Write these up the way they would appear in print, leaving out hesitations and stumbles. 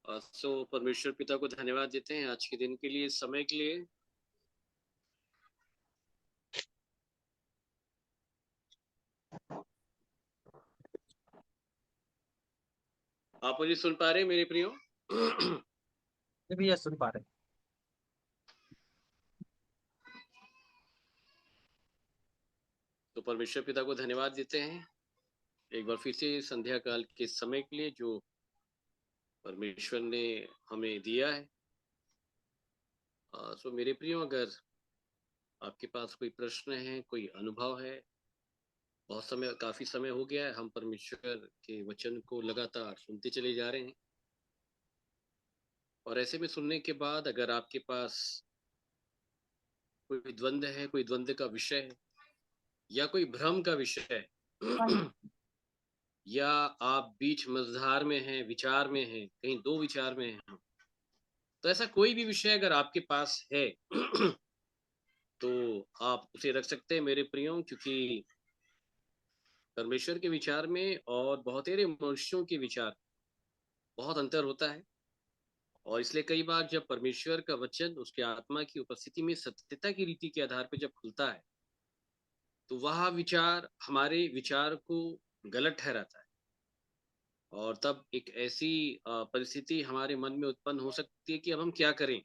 सो परमेश्वर पिता को धन्यवाद देते हैं आज के दिन के लिए, समय के लिए। आप मुझे सुन पा रहे हैं मेरे प्रियो? भैया सुन पा रहे। तो परमेश्वर पिता को धन्यवाद देते हैं एक बार फिर से संध्या काल के समय के लिए जो परमेश्वर ने हमें दिया है। सो मेरे प्रियो, अगर आपके पास कोई प्रश्न है, कोई अनुभव है, काफी समय हो गया है हम परमेश्वर के वचन को लगातार सुनते चले जा रहे हैं, और ऐसे में सुनने के बाद अगर आपके पास कोई द्वंद्व है, कोई द्वंद्व का विषय है या कोई भ्रम का विषय है या आप बीच मझधार में हैं, विचार में हैं, कहीं दो विचार में हैं, तो ऐसा कोई भी विषय अगर आपके पास है तो आप उसे रख सकते हैं मेरे प्रियो, क्योंकि परमेश्वर के विचार में और बहुतेरे मनुष्यों के विचार बहुत अंतर होता है। और इसलिए कई बार जब परमेश्वर का वचन उसके आत्मा की उपस्थिति में सत्यता की रीति के आधार पर जब खुलता है, तो वह विचार हमारे विचार को गलत ठहराता है, और तब एक ऐसी परिस्थिति हमारे मन में उत्पन्न हो सकती है कि अब हम क्या करें,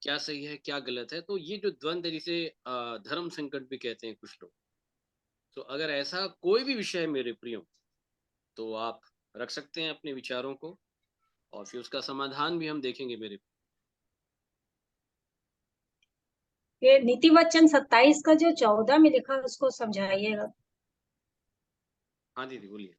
क्या सही है, क्या गलत है। तो ये जो द्वंद्व है, जिसे धर्म संकट भी कहते हैं कुछ लोग, तो अगर ऐसा कोई भी विषय है मेरे प्रियो, तो आप रख सकते हैं अपने विचारों को, और फिर उसका समाधान भी हम देखेंगे मेरे। ये नीति वचन 27 का जो 14 में लिखा है उसको समझाइएगा। हाँ दीदी बोलिए।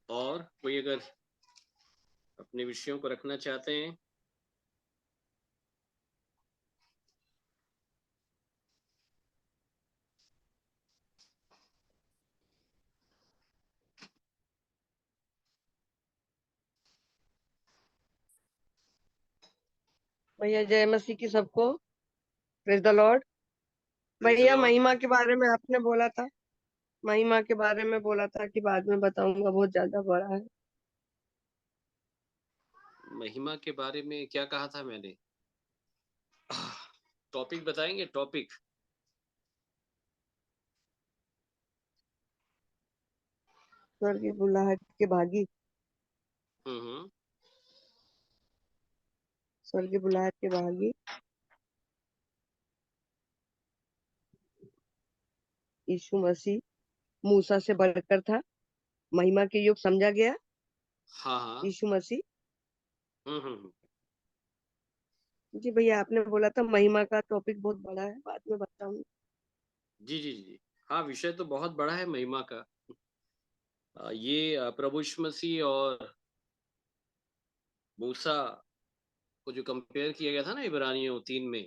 और कोई अगर अपने विषयों को रखना चाहते हैं? भैया जय मसीह की सबको। Praise the Lord. Praise the भैया लॉर्ड। महिमा के बारे में आपने बोला था, महिमा के बारे में बोला था कि बाद में बताऊंगा, बहुत ज्यादा बड़ा है। महिमा के बारे में क्या कहा था मैंने? टॉपिक बताएंगे, टॉपिक। स्वर्गीय बुलाहट के भागी, हम्म। स्वर्गीय बुलाहट के भागी यीशु मसीह मूसा से बढ़कर था, महिमा के युग समझा गया हाँ हाँ। यीशु मसीह। हम्म। जी भैया आपने बोला था महिमा का टॉपिक बहुत बड़ा है, बाद में बताऊंगा। जी जी जी। हाँ, विषय तो बहुत बड़ा है महिमा का। ये प्रभु यीशु मसीह और मूसा को जो कंपेयर किया गया था ना इब्रानियों 3 में।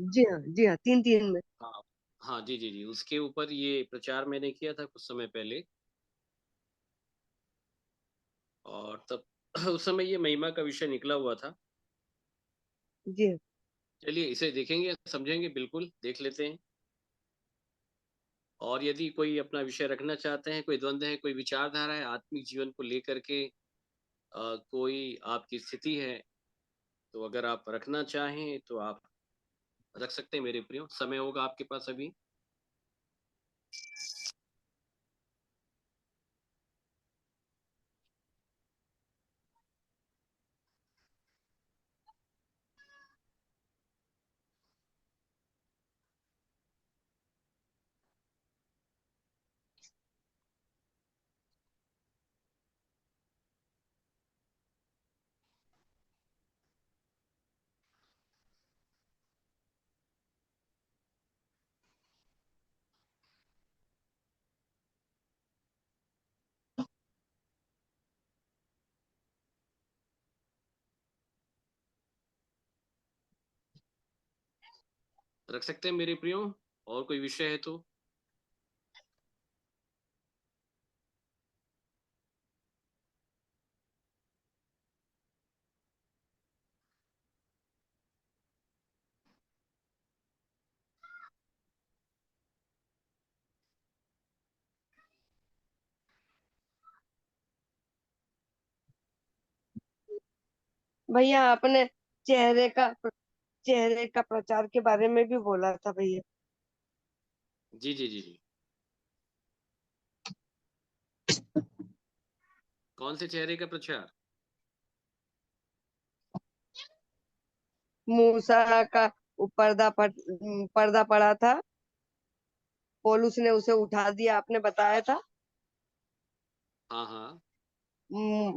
जी हाँ, जी हाँ, 3:3 में। हाँ हाँ, जी जी जी, उसके ऊपर ये प्रचार मैंने किया था कुछ समय पहले, और तब उस समय ये महिमा का विषय निकला हुआ था। जी हाँ। चलिए इसे देखेंगे, समझेंगे, बिल्कुल देख लेते हैं। और यदि कोई अपना विषय रखना चाहते हैं, कोई द्वंद्व है, कोई विचारधारा है आत्मिक जीवन को लेकर के, कोई आपकी स्थिति है, तो अगर आप रखना चाहें तो आप रख सकते हैं मेरे प्रियो, समय होगा आपके पास अभी। रख सकते हैं मेरे प्रियो, और कोई विषय है तो। भैया आपने चेहरे का चेहरे का प्रचार के बारे में भी बोला था भैया। जी जी जी जी। कौन से चेहरे का प्रचार? मूसा का पर्दा पड़ा था, पौलुस ने उसे उठा दिया, आपने बताया था। हाँ हाँ।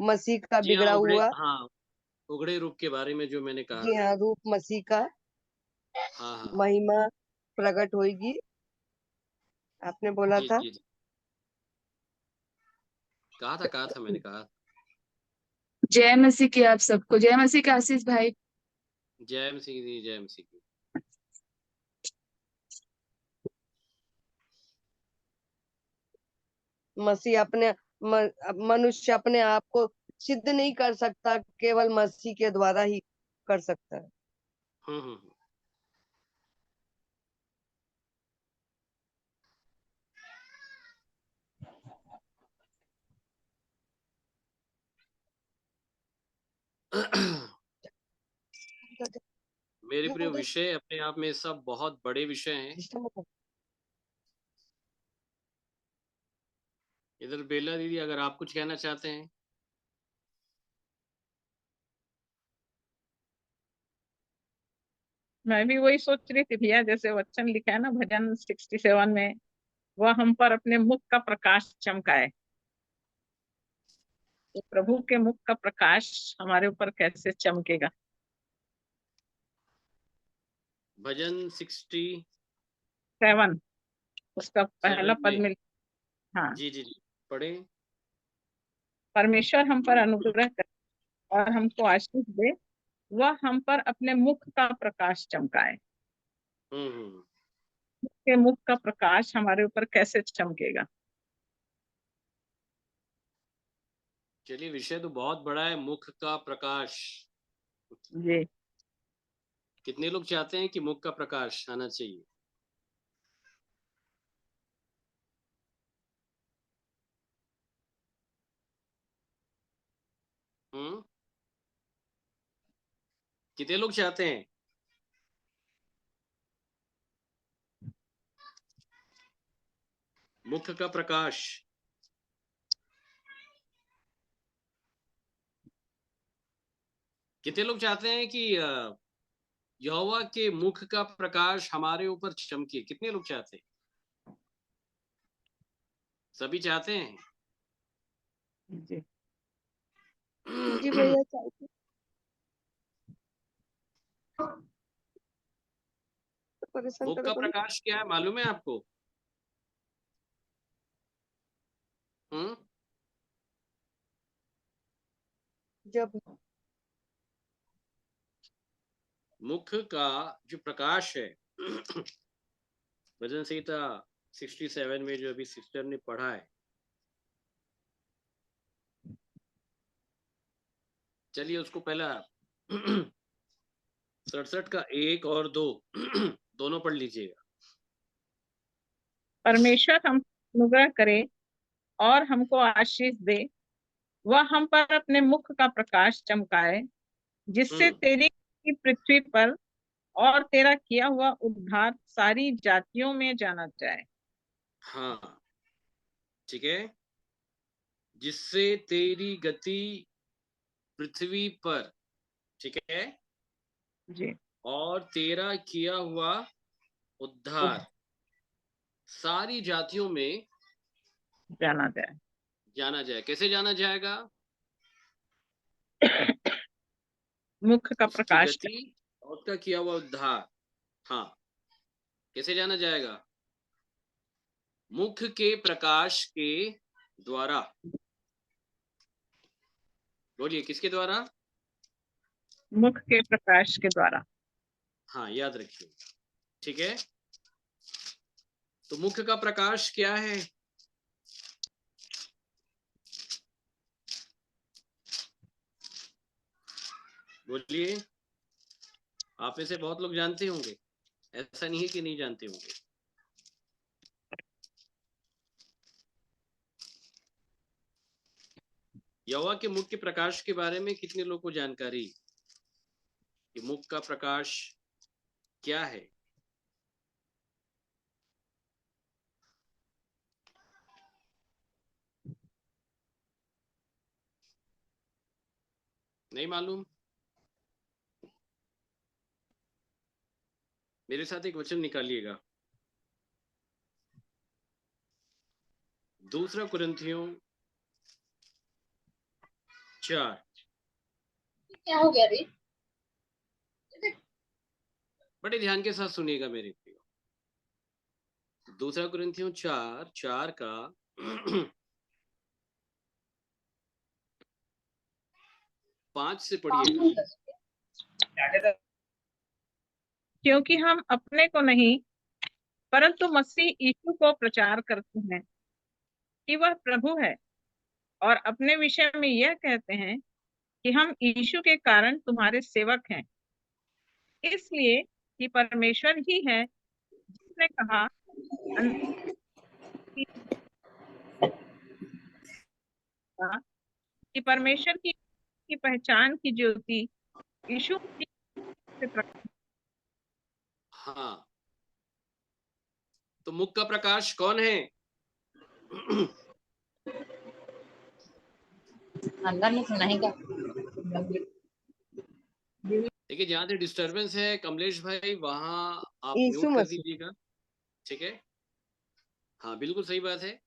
मसीह का जी हाँ, बिगड़ा हुआ। उगड़े रूप के बारे में जो मैंने कहा जी था। हाँ, रूप मसीह का, हाँ हाँ। महिमा प्रकट होगी, आपने बोला जी था। जी जी। कहा था मैंने कहा। जय मसीह की आप सबको, जय मसीह के आशीष भाई। जय मसीह की, जय मसीह की। मसीह मनुष्य अपने आप को सिद्ध नहीं कर सकता, केवल मसीह के द्वारा ही कर सकता है। हम्म। मेरे प्रिय विषय अपने आप में सब बहुत बड़े विषय हैं। इधर बेला दीदी, अगर आप कुछ कहना चाहते हैं। मैं भी वही सोच रही थी भैया, जैसे वचन लिखा है ना भजन 67 में, वह हम पर अपने मुख का प्रकाश चमकाए। तो प्रभु के मुख का प्रकाश हमारे ऊपर कैसे चमकेगा? भजन 67 7, उसका पहला पद में। मिल। हाँ। जी जी जी, पढ़े। परमेश्वर हम पर अनुग्रह करे और हमको आशीष दे, वह हम पर अपने मुख का प्रकाश चमकाए। हम्म। के मुख का प्रकाश हमारे ऊपर कैसे चमकेगा? चलिए, विषय तो बहुत बड़ा है, मुख का प्रकाश। जी। कितने लोग चाहते हैं कि मुख का प्रकाश आना चाहिए? हम्म। कितने लोग चाहते हैं? मुख का प्रकाश। कितने लोग चाहते हैं कि यहोवा के मुख का प्रकाश हमारे ऊपर चमके? कितने लोग चाहते हैं? सभी चाहते हैं। जी। जी भैया, चाहिए तो परेशान मुख करो का तो नहीं। प्रकाश क्या है, मालूम है आपको? हम्म। जब मुख का जो प्रकाश है भजन संहिता 67 में जो अभी सिस्टर ने पढ़ा है, चलिए उसको पहला 67 का 1 और 2 दोनों पढ़ लीजिएगा। परमेश्वर हम अनुग्रह करे और हमको आशीष दे, वह हम पर अपने मुख का प्रकाश चमकाए, जिससे हम्म। तेरी पृथ्वी पर और तेरा किया हुआ उद्धार सारी जातियों में जाना जाए। हाँ, ठीक है। जिससे तेरी गति पृथ्वी पर, ठीक है, जी। और तेरा किया हुआ उद्धार सारी जातियों में जाना जाए। जाना जाए। कैसे जाना जाएगा? मुख का उसकी प्रकाश। गति और उसका किया हुआ उद्धार। हाँ, कैसे जाना जाएगा? मुख के प्रकाश के द्वारा। बोलिए, किसके द्वारा? मुख के प्रकाश के द्वारा। हाँ, याद रखिए, ठीक है। तो मुख का प्रकाश क्या है? बोलिए। आप में से बहुत लोग जानते होंगे, ऐसा नहीं है कि नहीं जानते होंगे। यहोवा के मुख के प्रकाश के बारे में कितने लोगों को जानकारी? कि मुख का प्रकाश क्या है? नहीं मालूम? मेरे साथ एक वचन निकालिएगा, 2 कुरिन्थियों 4। क्या हो गया रे? बड़े ध्यान के साथ सुनिएगा मेरे प्रियो। 2 कुरिन्थियों 4 का 5 से पढ़िएगा। क्योंकि हम अपने को नहीं परंतु मसीह यीशु को प्रचार करते हैं कि वह प्रभु है, और अपने विषय में यह कहते हैं कि हम यीशु के कारण तुम्हारे सेवक हैं, इसलिए कि परमेश्वर ही है जिसने कहा कि परमेश्वर की पहचान की ज्योति यीशु से प्रकट। हाँ, तो मुख का प्रकाश कौन है? अंदर नहीं सुनाएगा। देखिए, जहां से डिस्टरबेंस है कमलेश भाई, वहां आप यीशु म्यूट कर मसीह। दीजिएगा, ठीक है? हाँ, बिल्कुल सही बात है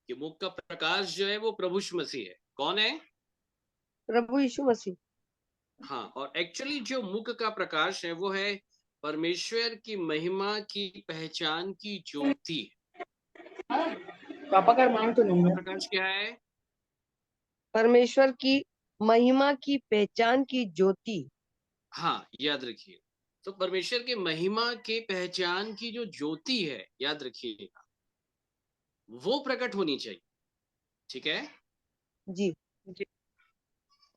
कि मुख का प्रकाश जो है वो प्रभु यीशु मसीह है। कौन है? प्रभु यीशु मसीह। हाँ, और एक्चुअली जो मुख का प्रकाश है वो है परमेश्वर की महिमा की पहचान की ज्योति। पापा का मांग तो नहीं है। प्रकाश क्या है? परमेश्वर की महिमा की पहचान की ज्योति। हाँ, याद रखिए। तो परमेश्वर के महिमा के पहचान की जो ज्योति है, याद रखिएगा, वो प्रकट होनी चाहिए, ठीक है? जी।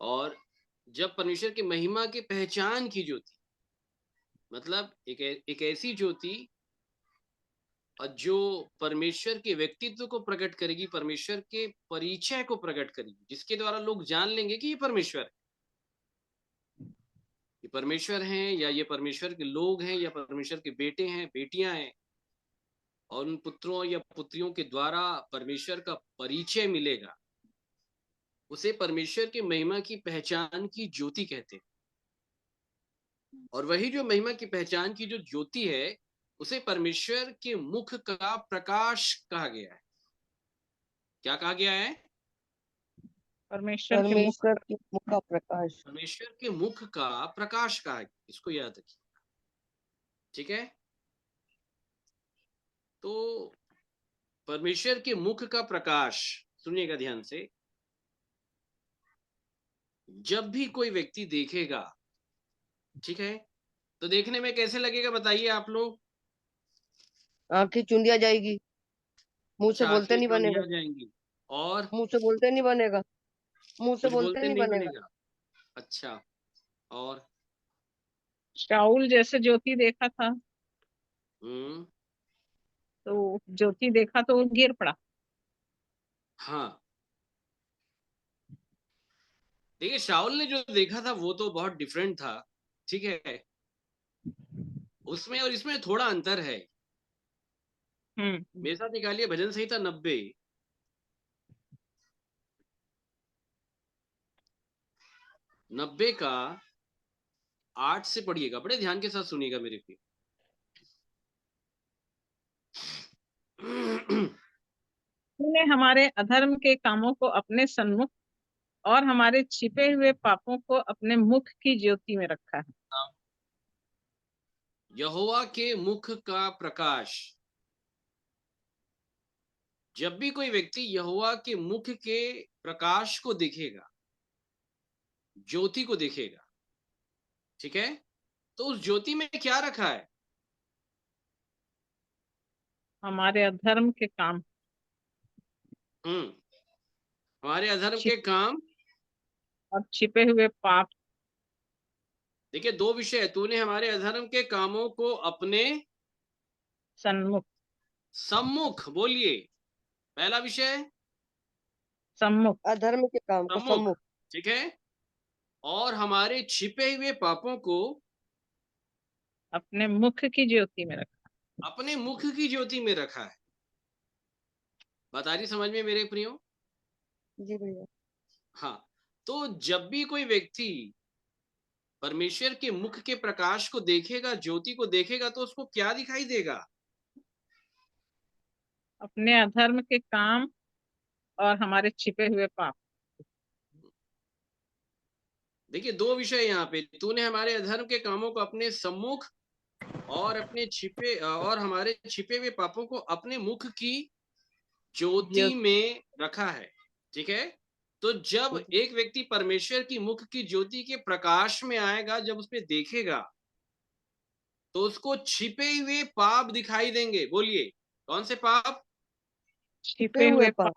और जब परमेश्वर की महिमा की पहचान की ज्योति, मतलब एक ऐसी ज्योति जो परमेश्वर के व्यक्तित्व को प्रकट करेगी, परमेश्वर के परिचय को प्रकट करेगी, जिसके द्वारा लोग जान लेंगे कि ये परमेश्वर है, ये परमेश्वर हैं, या ये परमेश्वर के लोग हैं, या परमेश्वर के बेटे हैं, बेटियां हैं, और उन पुत्रों या पुत्रियों के द्वारा परमेश्वर का परिचय मिलेगा, उसे परमेश्वर की महिमा की पहचान की ज्योति कहते हैं। और वही जो महिमा की पहचान की जो ज्योति है, उसे परमेश्वर के मुख का प्रकाश कहा गया है। क्या कहा गया है? परमेश्वर के मुख। परमेश्वर के मुख का प्रकाश। परमेश्वर के मुख का प्रकाश कहा गया। इसको याद रखिए, ठीक है? तो परमेश्वर के मुख का प्रकाश, सुनिएगा ध्यान से, जब भी कोई व्यक्ति देखेगा, ठीक है, तो देखने में कैसे लगेगा बताइए आप लोग? आंखें चूंदिया जाएगी, मुंह से अच्छा, बोलते आंखें नहीं चौंधिया बनेगा। जाएंगी, और मुंह से बोलते नहीं बनेगा। मुंह से कुछ बोलते बोलते नहीं नहीं बनेगा। बनेगा। अच्छा, और शाऊल जैसे ज्योति देखा था, हम्म, तो ज्योति देखा तो वो गिर पड़ा। हाँ, देखिए, शाऊल ने जो देखा था वो तो बहुत डिफरेंट था, ठीक है? उसमें और इसमें थोड़ा अंतर है। मेरे साथ निकालिए भजन संहिता 90 का 8 से पढ़िएगा, बड़े ध्यान के साथ सुनिएगा मेरे को। तूने हमारे अधर्म के कामों को अपने सन्मुख और हमारे छिपे हुए पापों को अपने मुख की ज्योति में रखा है। यहोवा के मुख का प्रकाश। जब भी कोई व्यक्ति यहोवा के मुख के प्रकाश को देखेगा, ज्योति को देखेगा, ठीक है, तो उस ज्योति में क्या रखा है? हमारे अधर्म के काम, हमारे अधर्म के काम और छिपे हुए पाप। देखिए, 2 विषय है। तूने हमारे अधर्म के कामों को अपने सन्मुख। सम्मुख, बोलिए। पहला विषय सम्मुख। अधर्म के काम को सम्मुख, सम्मुख। ठीक है? और हमारे छिपे हुए पापों को अपने मुख की ज्योति में रखा। अपने मुख की ज्योति में रखा है। बता रही समझ में मेरे प्रियो? जी भैया। हाँ, तो जब भी कोई व्यक्ति परमेश्वर के मुख के प्रकाश को देखेगा, ज्योति को देखेगा, तो उसको क्या दिखाई देगा? अपने अधर्म के काम और हमारे छिपे हुए पाप। देखिए, दो विषय यहाँ पे, तूने हमारे अधर्म के कामों को अपने सम्मुख और हमारे छिपे हुए पापों को अपने मुख की ज्योति में रखा है। ठीक है, तो जब एक व्यक्ति परमेश्वर की मुख की ज्योति के प्रकाश में आएगा, जब उसमें देखेगा, तो उसको छिपे हुए पाप दिखाई देंगे। बोलिए, कौन से पाप? छिपे हुए पाप।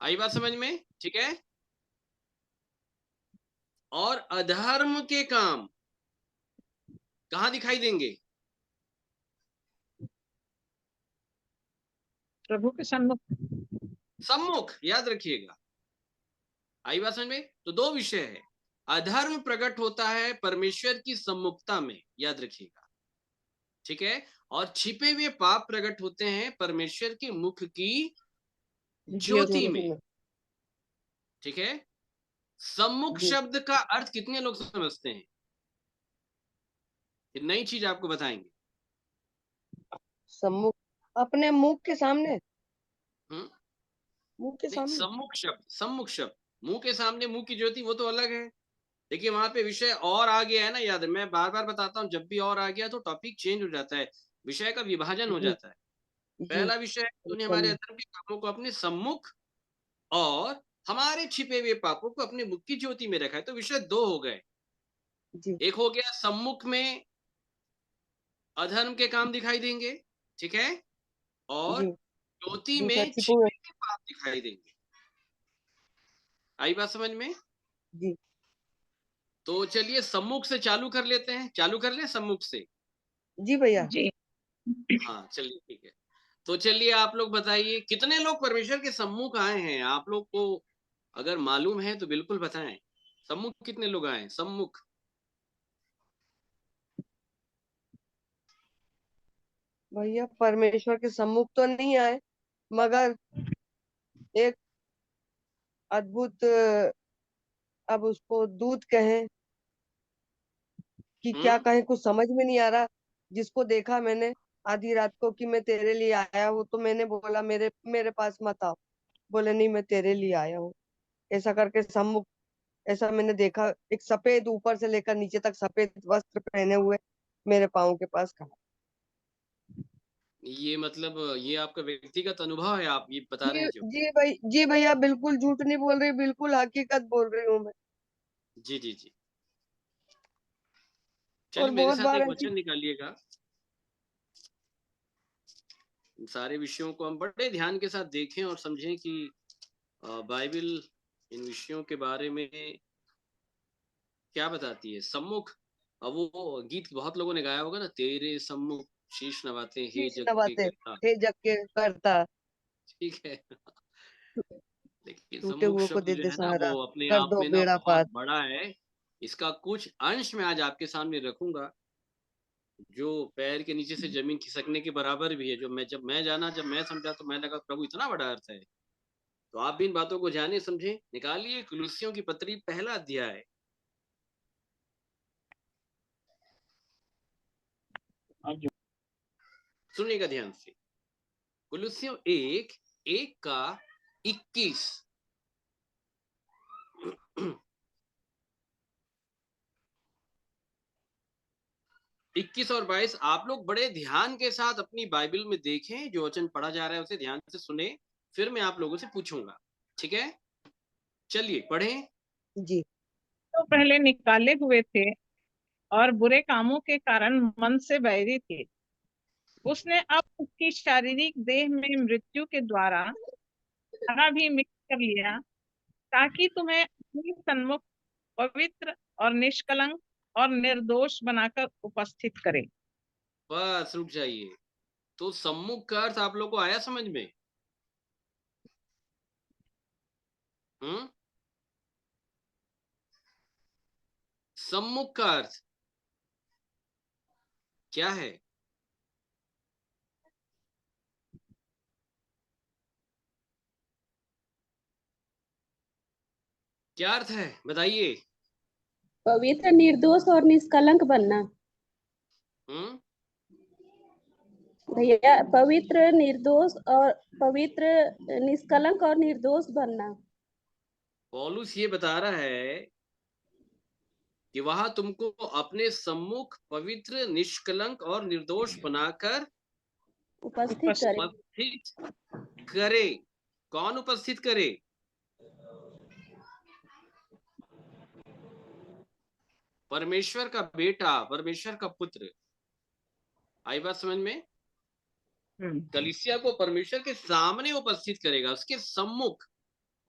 आई बात समझ में? ठीक है, और अधर्म के काम कहाँ दिखाई देंगे? प्रभु के सम्मुख। सम्मुख, याद रखिएगा। आई बात समझ में? तो दो विषय है, अधर्म प्रकट होता है परमेश्वर की सम्मुखता में, याद रखिएगा। ठीक है, और छिपे हुए पाप प्रकट होते हैं परमेश्वर के मुख की ज्योति में। ठीक है, सम्मुख शब्द का अर्थ कितने लोग समझते हैं? नई चीज आपको बताएंगे। सम्मुख, अपने मुख के सामने। हम्म, मुंह के नहीं, सामने। सम्मुख शब्द मुंह के सामने, मुंह की ज्योति वो तो अलग है। देखिए, वहां पे विषय और आ गया है ना, याद है, मैं बार बार बताता हूँ, जब भी और आ गया तो टॉपिक चेंज हो जाता है, विषय का विभाजन हो जी जाता है। जी। पहला विषय है, तूने हमारे अधर्म के कामों को अपने सम्मुख और हमारे छिपे हुए पापों को अपने मुख की ज्योति में रखा है। तो विषय दो हो गए। जी एक हो गया सम्मुख में अधर्म के काम दिखाई देंगे, ठीक है, और जी। ज्योति दूसरा में छिपे हुए। छिपे हुए पाप दिखाई देंगे। आई बात समझ में? जी तो चलिए सम्मुख से चालू कर लेते हैं, चालू कर लें सम्मुख से। जी भैया। जी। हाँ, चलिए ठीक है। तो चलिए, आप लोग बताइए, कितने लोग परमेश्वर के सम्मुख आए हैं? आप लोग को अगर मालूम है तो बिल्कुल बताएं। सम्मुख कितने लोग आए हैं? सम्मुख। भैया परमेश्वर के सम्मुख तो नहीं आए, मगर एक अद्भुत, अब उसको दूत कहें कि क्या हम्म, कहें, कुछ समझ में नहीं आ रहा। जिसको देखा मैंने आधी रात को कि मैं तेरे लिए आया हूँ, तो मैंने बोला मेरे मेरे पास मत आओ। बोले नहीं, मैं तेरे लिए आया हूँ। ऐसा करके सम्मुख, ऐसा मैंने देखा, एक सफेद ऊपर से लेकर नीचे तक सफेद वस्त्र पहने हुए मेरे पाँव के पास खड़ा। ये मतलब ये आपका व्यक्तिगत अनुभव है, आप ये बता रहे जी हैं जो? जी भाई, जी भैया, बिल्कुल झूठ नहीं बोल रही, बिल्कुल हकीकत बोल रही हूँ मैं। जी जी जी। और चलिए, मेरे बहुत साथ बार एक ऐसी। वचन निकालिएगा। इन सारे विषयों को हम बड़े ध्यान के साथ देखें और समझें कि बाइबल इन विषयों के बारे में क्या बताती है। सम्मुख, अब वो गीत बहुत लोगों ने गाया होगा ना, तेरे सम्मुख शीश नवाते हे शीश जग के नवाते करता। हे जग के करता, ठीक है, लेकिन टूटे सम्मुख हुए को शब्द दे जो दे है ना, वो सहारा, अपने कर आप दो में ना बेड़ा बहुत पार। बड़ा है। इसका कुछ अंश मैं आज आपके सामने रखूंगा, जो पैर के नीचे से जमीन खिसकने के बराबर भी है। जब मैं जाना, जब मैं समझा, तो मैं लगा प्रभु इतना बड़ा अर्थ है। तो आप भी इन बातों को जाने समझे। निकालिए कुलुस्सियों की पत्री, पहला अध्याय। सुनिएगा ध्यान से, कुलुस्सियों 1:1 का 21। 21 और 22 आप लोग बड़े ध्यान के साथ अपनी बाइबल में देखें, जो वचन पढ़ा जा रहा है उसे ध्यान से सुने, फिर मैं आप लोगों से पूछूंगा। ठीक है, चलिए पढ़ें। जी तो पहले निकाले हुए थे और बुरे कामों के कारण मन से बैरी थे। उसने अब उसकी शारीरिक देह में मृत्यु के द्वारा खाना भी मिक्स कर लिया, ताकि तुम्हें अपने सन्मुख पवित्र और निष्कलंक और निर्दोष बनाकर उपस्थित करे। बस रुक जाइए। तो सम्मुख का अर्थ आप लोग को आया समझ में? हम्म, सम्मुख का अर्थ क्या है? क्या अर्थ है बताइए। पवित्र, निर्दोष और निष्कलंक बनना। भैया, पवित्र, निर्दोष और पवित्र, निष्कलंक और निर्दोष बनना। पौलुस ये बता रहा है कि वह तुमको अपने सम्मुख पवित्र, निष्कलंक और निर्दोष बनाकर उपस्थित करे। कौन उपस्थित करे? परमेश्वर का बेटा, परमेश्वर का पुत्र। आई बात समझ में? कलीसिया को परमेश्वर के सामने उपस्थित करेगा, उसके सम्मुख।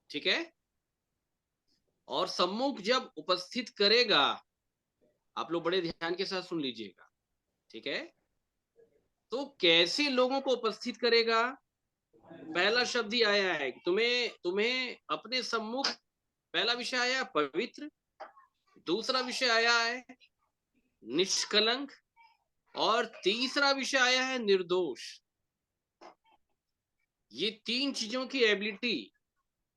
ठीक है? और सम्मुख जब उपस्थित करेगा, आप लोग बड़े ध्यान के साथ सुन लीजिएगा। ठीक है? तो कैसे लोगों को उपस्थित करेगा? पहला शब्द ही आया है, तुम्हें अपने सम्मुख। पहला विषय आया पवित्र, दूसरा विषय आया है निष्कलंक, और तीसरा विषय आया है निर्दोष। ये तीन चीजों की एबिलिटी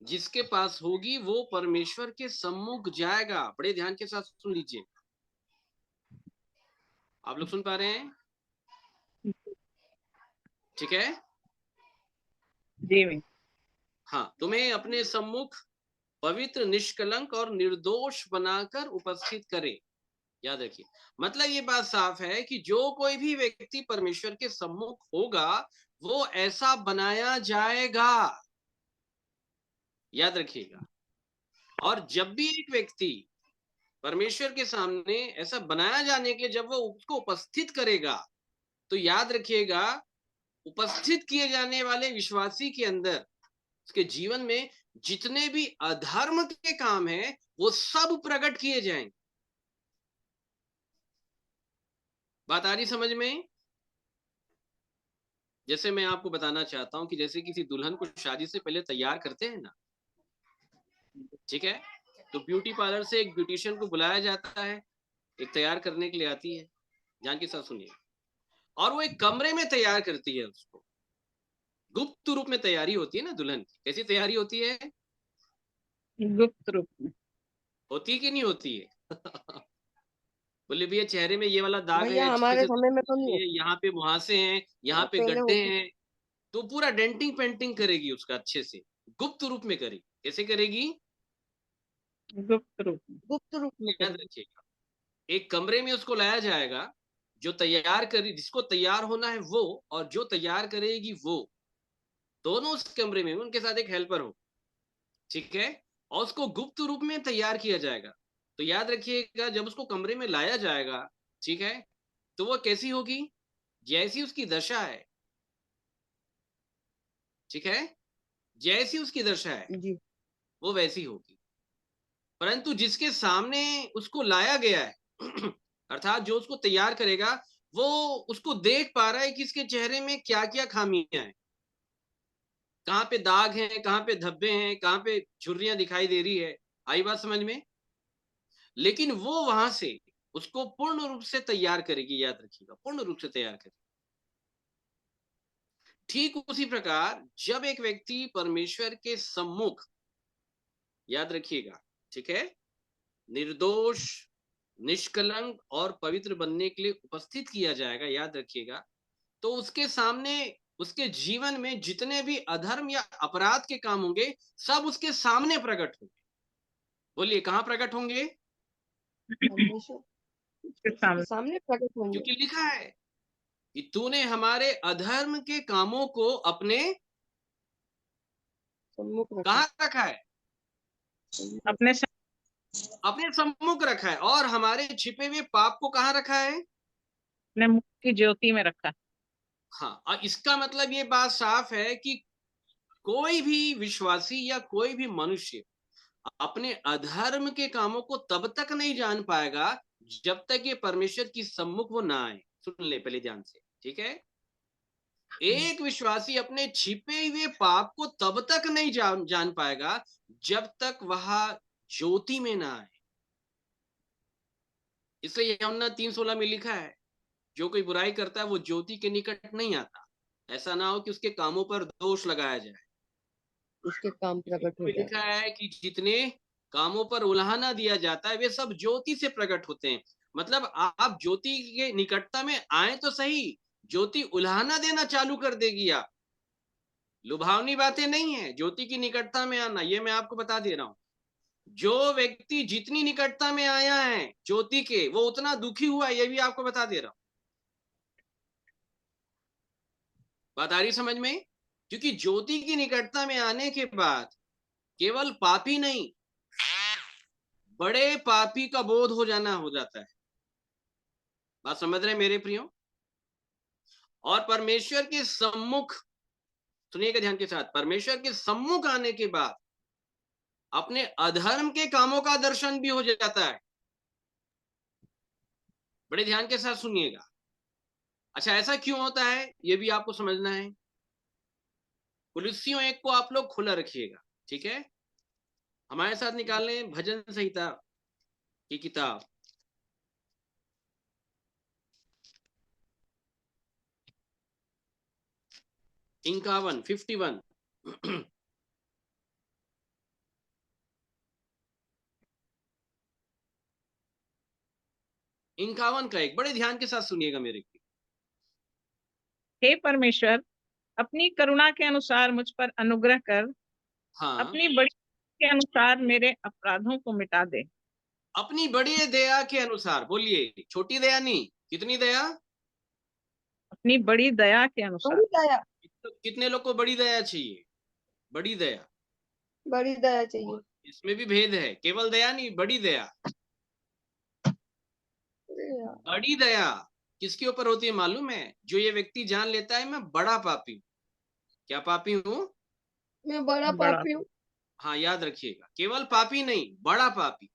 जिसके पास होगी वो परमेश्वर के सम्मुख जाएगा। बड़े ध्यान के साथ सुन लीजिए। आप लोग सुन पा रहे हैं? ठीक है जी। हाँ, तुम्हें अपने सम्मुख पवित्र, निष्कलंक और निर्दोष बनाकर उपस्थित करे। याद रखिए, मतलब ये बात साफ है कि जो कोई भी व्यक्ति परमेश्वर के सम्मुख होगा वो ऐसा बनाया जाएगा। याद रखिएगा। और जब भी एक व्यक्ति परमेश्वर के सामने ऐसा बनाया जाने के लिए जब वो उसको उपस्थित करेगा, तो याद रखिएगा, उपस्थित किए जाने वाले विश्वासी के अंदर, उसके जीवन में जितने भी अधर्म के काम हैं वो सब प्रकट किए जाएंगे। बात आ रही समझ में? जैसे मैं आपको बताना चाहता हूं कि जैसे किसी दुल्हन को शादी से पहले तैयार करते हैं ना, ठीक है, तो ब्यूटी पार्लर से एक ब्यूटिशियन को बुलाया जाता है, एक तैयार करने के लिए आती है। ध्यान के साथ सुनिए। और वो एक कमरे में तैयार करती है उसको। गुप्त रूप में तैयारी होती है ना दुल्हन की। कैसी तैयारी होती है? गुप्त रूप में होती है कि नहीं होती है? बोले भैया चेहरे में ये वाला दाग है, भैया अच्छे हमारे से समय में तो नहीं होता, यहाँ पे मुहासे हैं, यहाँ पे पहले गड्ढे होती। हैं, तो पूरा डेंटिंग पेंटिंग करेगी उसका अच्छे से, गुप्त रूप में करेगी। कैसे करेगी? गुप्त रूप में। गुप्त रूप में याद करेगी। रखिएगा, एक कमरे में उसको लाया जाएगा, जो तैयार करी, जिसको तैयार होना है वो, और जो तैयार करेगी वो, दोनों उस कमरे में, उनके साथ एक हेल्पर हो। ठीक है? और उसको गुप्त रूप में तैयार किया जाएगा। तो याद रखिएगा, जब उसको कमरे में लाया जाएगा, ठीक है, तो वो कैसी होगी? जैसी उसकी दशा है। ठीक है? जैसी उसकी दशा है जी। वो वैसी होगी। परंतु जिसके सामने उसको लाया गया है अर्थात जो उसको तैयार करेगा, वो उसको देख पा रहा है कि इसके चेहरे में क्या क्या खामियां हैं, कहाँ पे दाग हैं, कहाँ पे धब्बे हैं, कहाँ पे झुर्रियां दिखाई दे रही है। आई बात समझ में? लेकिन वो वहां से उसको पूर्ण रूप से तैयार करेगी। याद रखिएगा, पूर्ण रूप से तैयार करेगी। ठीक उसी प्रकार जब एक व्यक्ति परमेश्वर के सम्मुख, याद रखिएगा, ठीक है, निर्दोष, निष्कलंक और पवित्र बनने के लिए उपस्थित किया जाएगा, याद रखिएगा, तो उसके सामने, उसके जीवन में जितने भी अधर्म या अपराध के काम होंगे सब उसके सामने प्रकट होंगे। बोलिए कहां प्रकट होंगे? परमेश्वर उसके के सामने। सामने प्रकट होंगे। क्योंकि लिखा है कि तूने हमारे अधर्म के कामों को अपने सम्मुख रखा। कहां रखा है? अपने अपने सम्मुख रखा है। और हमारे छिपे हुए पाप को कहां रखा है? अपने मुख की ज्योति में रखा। हाँ, और इसका मतलब ये बात साफ है कि कोई भी विश्वासी या कोई भी मनुष्य अपने अधर्म के कामों को तब तक नहीं जान पाएगा जब तक ये परमेश्वर की सम्मुख वो ना आए। सुन ले पहले ध्यान से, ठीक है? एक विश्वासी अपने छिपे हुए पाप को तब तक नहीं जान पाएगा जब तक वह ज्योति में ना आए। इसलिए यूहन्ना 3:16 में लिखा है, जो कोई बुराई करता है वो ज्योति के निकट नहीं आता, ऐसा ना हो कि उसके कामों पर दोष लगाया जाए। उसके काम प्रकट हो जाए। लिखा है कि जितने कामों पर उल्हाना दिया जाता है वे सब ज्योति से प्रकट होते हैं। मतलब आप ज्योति के निकटता में आए तो सही, ज्योति उल्हाना देना चालू कर देगी। आप लुभावनी बातें नहीं है ज्योति की निकटता में आना, ये मैं आपको बता दे रहा हूं। जो व्यक्ति जितनी निकटता में आया है ज्योति के, वो उतना दुखी हुआ है, ये भी आपको बता दे रहा हूं। बात आ रही समझ में? क्योंकि ज्योति की निकटता में आने के बाद केवल पापी नहीं, बड़े पापी का बोध हो जाना हो जाता है। बात समझ रहे मेरे प्रियो? और परमेश्वर के सम्मुख, सुनिएगा ध्यान के साथ, परमेश्वर के सम्मुख आने के बाद अपने अधर्म के कामों का दर्शन भी हो जाता है। बड़े ध्यान के साथ सुनिएगा। अच्छा, ऐसा क्यों होता है ये भी आपको समझना है। कुलुस्सियों 1 को आप लोग खुला रखिएगा, ठीक है? हमारे साथ निकाल लें भजन संहिता की किताब, इंकावन 51। इंकावन का 1, बड़े ध्यान के साथ सुनिएगा मेरे की। हे परमेश्वर, अपनी करुणा के अनुसार मुझ पर अनुग्रह कर, हाँ, अपनी बड़ी के अनुसार मेरे अपराधों को मिटा दे। अपनी बड़ी दया के अनुसार, बोलिए, छोटी दया नहीं, कितनी दया? अपनी बड़ी दया के अनुसार। बड़ी दया, कितने लोग को बड़ी दया चाहिए? बड़ी दया, बड़ी दया चाहिए। इसमें भी भेद है, केवल दया नहीं, बड़ी दया। अरे यार, बड़ी दया किसके ऊपर होती है मालूम है? जो ये व्यक्ति जान लेता है मैं बड़ा पापी हूं। क्या पापी हूं? मैं बड़ा बड़ा पापी हूँ। हाँ, याद रखिएगा, केवल पापी नहीं, बड़ा पापी।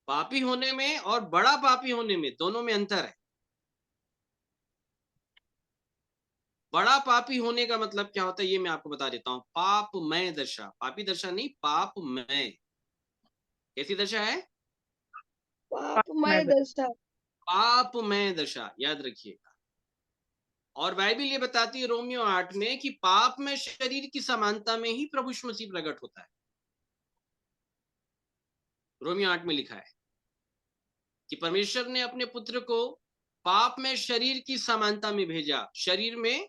पापी होने में और बड़ा पापी होने में, दोनों में अंतर है। बड़ा पापी होने का मतलब क्या होता है ये मैं आपको बता देता हूं। पापमय दशा, पापी दशा नहीं, पापमय। कैसी दशा है? पापमय दशा। पापमय दशा, याद रखिएगा। और बाइबिल ये बताती है रोमियो 8 में कि पाप में शरीर की समानता में ही प्रभु यीशु मसीह प्रकट होता है। रोमियो 8 में लिखा है कि परमेश्वर ने अपने पुत्र को पाप में शरीर की समानता में भेजा, शरीर में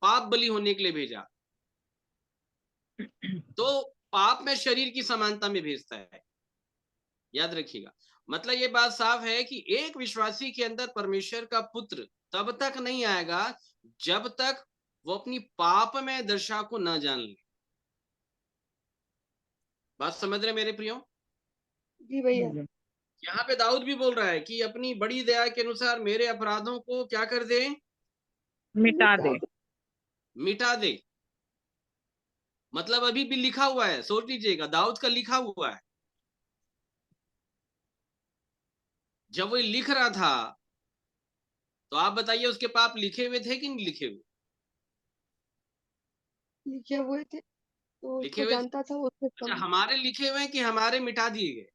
पाप बलि होने के लिए भेजा। तो पाप में शरीर की समानता में भेजता है, याद रखिएगा। मतलब ये बात साफ है कि एक विश्वासी के अंदर परमेश्वर का पुत्र तब तक नहीं आएगा जब तक वो अपनी पाप में दशा को न जान ले। बात समझ रहे मेरे प्रियो? जी भैया। यहाँ पे दाऊद भी बोल रहा है कि अपनी बड़ी दया के अनुसार मेरे अपराधों को क्या कर दे? मिटा दे। मिटा दे। मतलब अभी भी लिखा हुआ है, सोच लीजिएगा, दाऊद का लिखा हुआ है। जब वो लिख रहा था तो आप बताइए उसके पाप लिखे हुए थे कि नहीं लिखे हुए? लिखे हुए थे, तो लिखे उसको हुए। जानता था उससे अच्छा, कम। हमारे लिखे हुए कि हमारे मिटा दिए गए?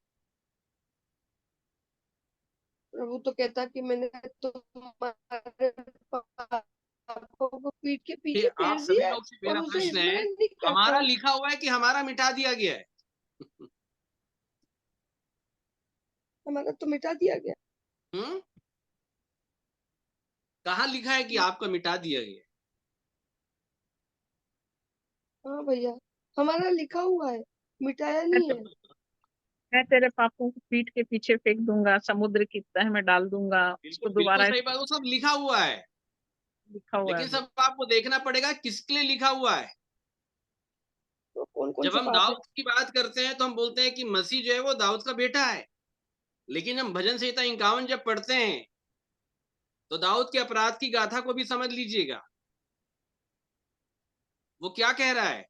प्रभु तो कहता कि मैंने तुम्हारे पापों को पीठ के पीछे आप फेर सभी दिया है लोग से और मेरा उसे प्रश्न है, स्मरण नहीं हमारा करता। लिखा हुआ है कि हमारा मिटा दिया गया है? हमारा तो मिटा दिया गया। कहाँ लिखा है कि आपका मिटा दिया गया? हाँ भैया, हमारा लिखा हुआ है, मिटाया नहीं है। मैं तेरे पापों को पीठ के पीछे फेंक दूंगा, समुद्र की तह में डाल दूंगा, उसको बिल्कुल बिल्कुल दोबारा सही बात, वो सब लिखा हुआ है। लिखा हुआ है। लेकिन सब आपको देखना पड़ेगा किसके लिए लिखा हुआ है। तो कौन कौन जब से हम पाप है? दाऊद की बात करते हैं तो हम बोलते हैं कि मसीह जो है वो दाऊद का बेटा है। लेकिन हम भजन संहिता 51 जब पढ़ते हैं तो दाऊद के अपराध की गाथा को भी समझ लीजिएगा। वो क्या कह रहा है,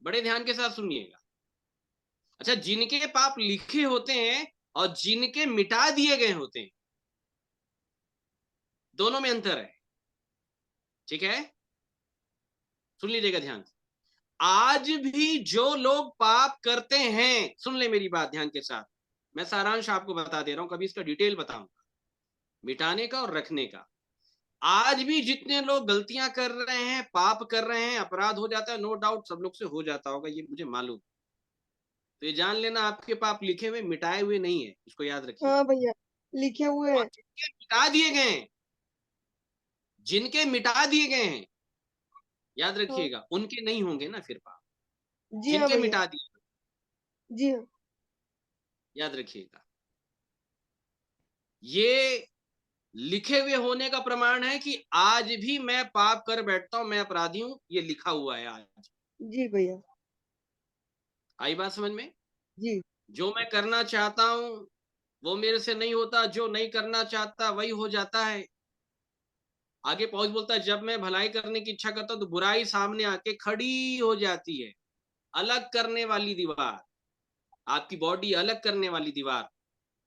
बड़े ध्यान के साथ सुनिएगा। अच्छा, जिनके पाप लिखे होते हैं और जिनके मिटा दिए गए होते हैं, दोनों में अंतर है, ठीक है? सुन लीजिएगा ध्यान से। आज भी जो लोग पाप करते हैं, सुन ले मेरी बात ध्यान के साथ, मैं सारांश आपको बता दे रहा हूं, कभी इसका डिटेल बताऊंगा, मिटाने का और रखने का। आज भी जितने लोग गलतियां कर रहे हैं, पाप कर रहे हैं, अपराध हो जाता है, नो डाउट सब लोग से हो जाता होगा, ये मुझे मालूम। तो ये जान लेना, आपके पाप लिखे हुए मिटाए हुए नहीं है, इसको याद रखिए। हाँ भैया, लिखे हुए और हैं। जिनके मिटा दिए गए हैं, जिनके मिटा दिए गए हैं, याद हाँ रखिएगा, उनके नहीं होंगे ना फिर पाप। जी हाँ जिनके भैया, मिटा दिए, जी हाँ। याद रखिएगा। ये लिखे हुए होने का प्रमाण है कि आज भी मैं पाप कर बैठता हूं, मैं अपराधी हूं, ये लिखा हुआ है आज। जी भैया, आई बात समझ में? जी जो मैं करना चाहता हूं वो मेरे से नहीं होता, जो नहीं करना चाहता वही हो जाता है। आगे पौलुस बोलता है, जब मैं भलाई करने की इच्छा करता हूं तो बुराई सामने आके खड़ी हो जाती है। अलग करने वाली दीवार, आपकी बॉडी अलग करने वाली दीवार,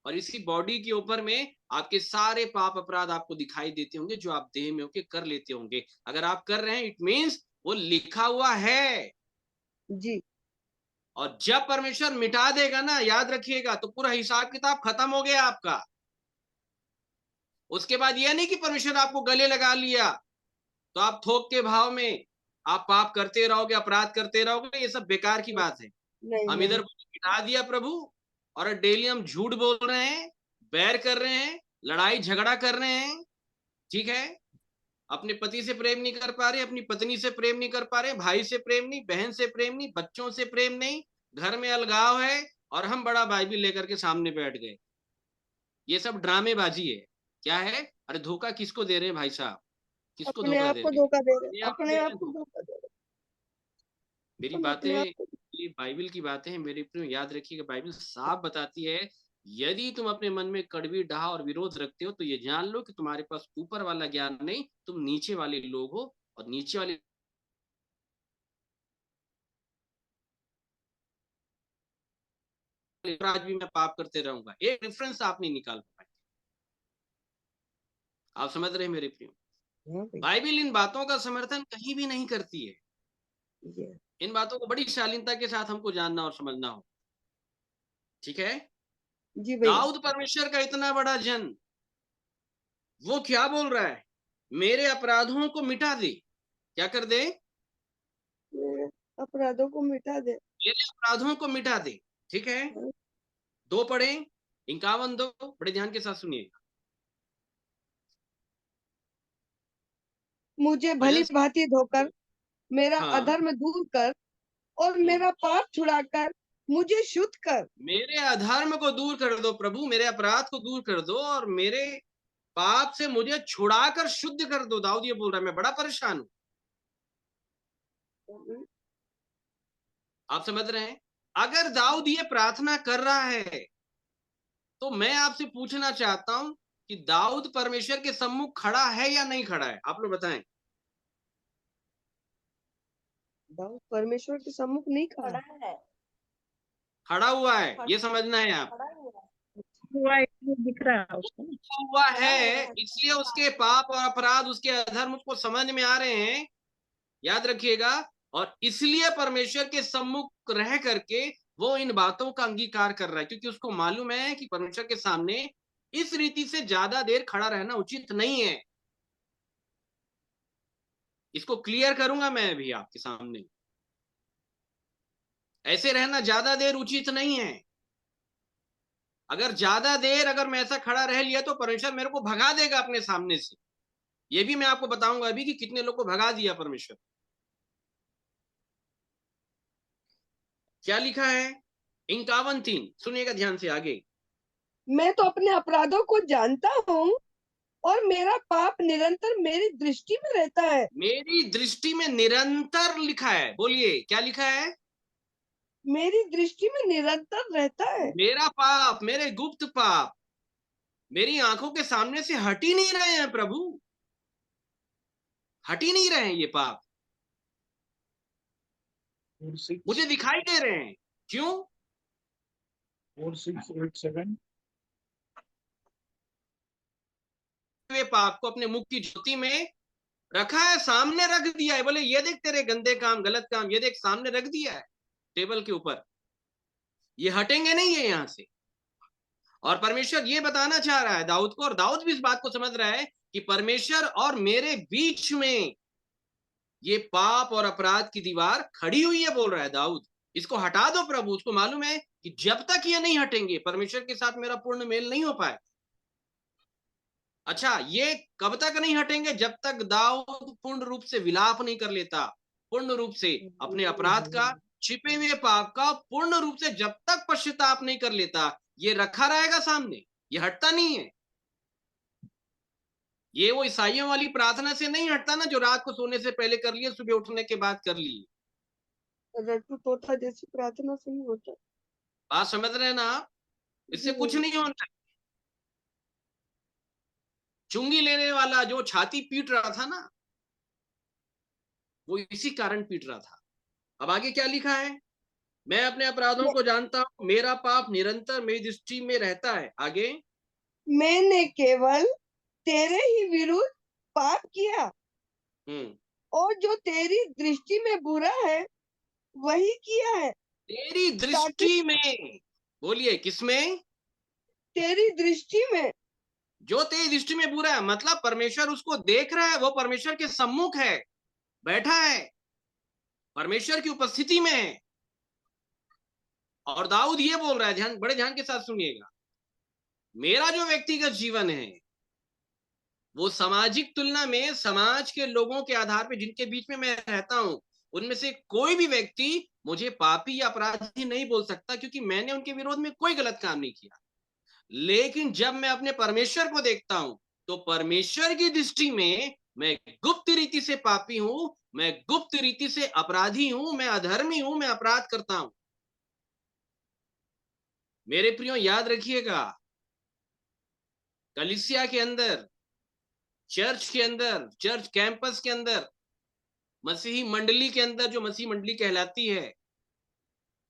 और इसी बॉडी के ऊपर में आपके सारे पाप अपराध आपको दिखाई देते होंगे, जो आप देह में होके कर लेते होंगे। अगर आप कर रहे हैं, इट मीन्स वो लिखा हुआ है। जी और जब परमेश्वर मिटा देगा ना, याद रखिएगा, तो पूरा हिसाब किताब खत्म हो गया आपका। उसके बाद यह नहीं कि परमेश्वर आपको गले लगा लिया तो आप थोक के भाव में आप पाप करते रहोगे, अपराध करते रहोगे, ये सब बेकार की बात है। नहीं हम नहीं। इधर मिटा दिया प्रभु, और डेली हम झूठ बोल रहे हैं, बैर कर रहे हैं, लड़ाई झगड़ा कर रहे हैं, ठीक है, अपने पति से प्रेम नहीं कर पा रहे, अपनी पत्नी से प्रेम नहीं कर पा रहे, भाई से प्रेम नहीं, बहन से प्रेम नहीं, बच्चों से प्रेम नहीं, घर में अलगाव है, और हम बड़ा बाइबिल लेकर के सामने बैठ गए। ये सब ड्रामेबाजी है। क्या है? अरे धोखा किसको दे रहे हैं भाई साहब? किसको अपने धोखा आप दे को रहे हैं? धोखा दे रहे, अपने आप को अपने दे रहे आप हैं को धोखा। धोखा दे रहे। मेरी अपन बातें, अपने आप को। ये बाइबल की बातें हैं मेरे प्रियो, याद रखिएगा। बाइबल साफ बताती है, यदि तुम अपने मन में कड़वी डाह और विरोध रखते हो तो ये जान लो कि तुम्हारे पास ऊपर वाला ज्ञान नहीं, तुम नीचे वाले लोग हो, और नीचे वाले आज भी मैं पाप करते रहूंगा। एक रेफरेंस आप नहीं निकाल पाए। आप समझ रहे हैं मेरे प्रियो? हाँ भैया, बाइबल इन बातों का समर्थन कहीं भी नहीं करती है। ये इन बातों को बड़ी शालीनता के साथ हमको जानना और समझना हो, ठीक है। जी भैया। दाऊद परमेश्वर का इतना बड़ा जन, वो क्या बोल रहा है? मेरे अपराधों को मिटा दे। क्या कर दे? मेरे अपराधों को मिटा दे। मेरे अपराधों को मिटा दे, ठीक है। दो पढ़े, 51 दो, बड़े ध्यान के साथ सुनिएगा। मुझे भजन भली भांति धोकर मेरा हाँ, अधर्म दूर कर और मेरा पाप छुड़ाकर मुझे शुद्ध कर। मेरे अधर्म को दूर कर दो प्रभु, मेरे अपराध को दूर कर दो, और मेरे पाप से मुझे छुड़ाकर शुद्ध कर दो। दाऊद ये बोल रहा है, मैं बड़ा परेशान हूं। आप समझ रहे हैं? अगर दाऊद ये प्रार्थना कर रहा है तो मैं आपसे पूछना चाहता हूं कि दाऊद परमेश्वर के सम्मुख खड़ा है या नहीं खड़ा है? आप लोग बताएं। दाऊद परमेश्वर के सम्मुख नहीं खड़ा। खड़ा हुआ है, ये समझना है आप। हुआ इसलिए दिख रहा है उसको ना। खड़ा हुआ है, इसलिए उसके पाप और अपराध, उसके अधर्म उसको समझ में आ रहे हैं, याद रखिएगा। और इसलिए परमेश्वर के सम्मुख रह करके वो इन बातों का अंगीकार कर रहा है, क्योंकि उसको मालूम है कि परमेश्वर के सामने इस रीति से ज्यादा देर खड़ा रहना उचित नहीं है। इसको क्लियर करूंगा मैं भी आपके सामने। ऐसे रहना ज्यादा देर उचित नहीं है। अगर ज्यादा देर अगर मैं ऐसा खड़ा रह लिया तो परमेश्वर मेरे को भगा देगा अपने सामने से। ये भी मैं आपको बताऊंगा अभी कि कितने लोग को भगा दिया परमेश्वर। क्या लिखा है? 51:3, सुनिएगा ध्यान से आगे। मैं तो अपने अपराधों को जानता हूँ और मेरा पाप निरंतर मेरी दृष्टि में रहता है। मेरी दृष्टि में निरंतर लिखा है, बोलिए क्या लिखा है? मेरी दृष्टि में निरंतर रहता है। मेरा पाप, मेरे गुप्त पाप मेरी आंखों के सामने से हट ही नहीं रहे हैं प्रभु, हट ही नहीं रहे हैं ये पाप, मुझे दिखाई दे रहे हैं। क्यों? 4687 वे पाप को अपने मुख की ज्योति में रखा है, सामने रख दिया है। बोले ये देख तेरे गंदे काम, गलत काम, ये देख सामने रख दिया है टेबल के ऊपर, ये हटेंगे नहीं है यहां से। और परमेश्वर ये बताना चाह रहा है दाऊद को, और दाऊद भी इस बात को समझ रहा है कि परमेश्वर और मेरे बीच में ये पाप और अपराध की दीवार खड़ी हुई है, बोल रहा है दाऊद। इसको हटा दो प्रभु। उसको मालूम है कि जब तक ये नहीं हटेंगे परमेश्वर के साथ मेरा पूर्ण मेल नहीं हो पाए। अच्छा, ये कब तक नहीं हटेंगे? जब तक दाऊद पूर्ण रूप से विलाप नहीं कर लेता, पूर्ण रूप से अपने अपराध का, छिपे हुए पाप का पूर्ण रूप से जब तक पश्चाताप नहीं कर लेता, ये रखा रहेगा सामने, ये हटता नहीं है। ये वो ईसाइयों वाली प्रार्थना से नहीं हटता ना, जो रात को सोने से पहले कर लिए, सुबह उठने के बाद कर लिए। रट्टू तोता जैसी प्रार्थना से नहीं होता। बात समझ रहे हैं ना आप? इससे जी कुछ भैया। नहीं होता। चुंगी लेने वाला जो छाती पीट रहा था ना, वो इसी कारण पीट रहा था। अब आगे क्या लिखा है? मैं अपने अपराधों को जानता हूं, मेरा पाप निरंतर मेरी दृष्टि में रहता है। आगे, मैंने केवल तेरे ही विरुद्ध पाप किया और जो तेरी दृष्टि में बुरा है वही किया है, तेरी ताकि दृष्टि में, बोलिए किसमें? तेरी दृष्टि में, जो तेरी दृष्टि में बुरा है, मतलब परमेश्वर उसको देख रहा है, वो परमेश्वर के सम्मुख है, बैठा है, परमेश्वर की उपस्थिति में है। और दाऊद ये बोल रहा है, ध्यान, बड़े ध्यान के साथ सुनिएगा, मेरा जो व्यक्तिगत जीवन है वो सामाजिक तुलना में, समाज के लोगों के आधार पर जिनके बीच में मैं रहता हूं, उनमें से कोई भी व्यक्ति मुझे पापी या अपराधी नहीं बोल सकता, क्योंकि मैंने उनके विरोध में कोई गलत काम नहीं किया। लेकिन जब मैं अपने परमेश्वर को देखता हूं, तो परमेश्वर की दृष्टि में मैं गुप्त रीति से पापी हूं, मैं गुप्त रीति से अपराधी हूं, मैं अधर्मी हूं, मैं अपराध करता हूं। मेरे प्रियो, याद रखिएगा, कलीसिया के अंदर, चर्च के अंदर, चर्च कैंपस के अंदर, मसीही मंडली के अंदर, जो मसीही मंडली कहलाती है,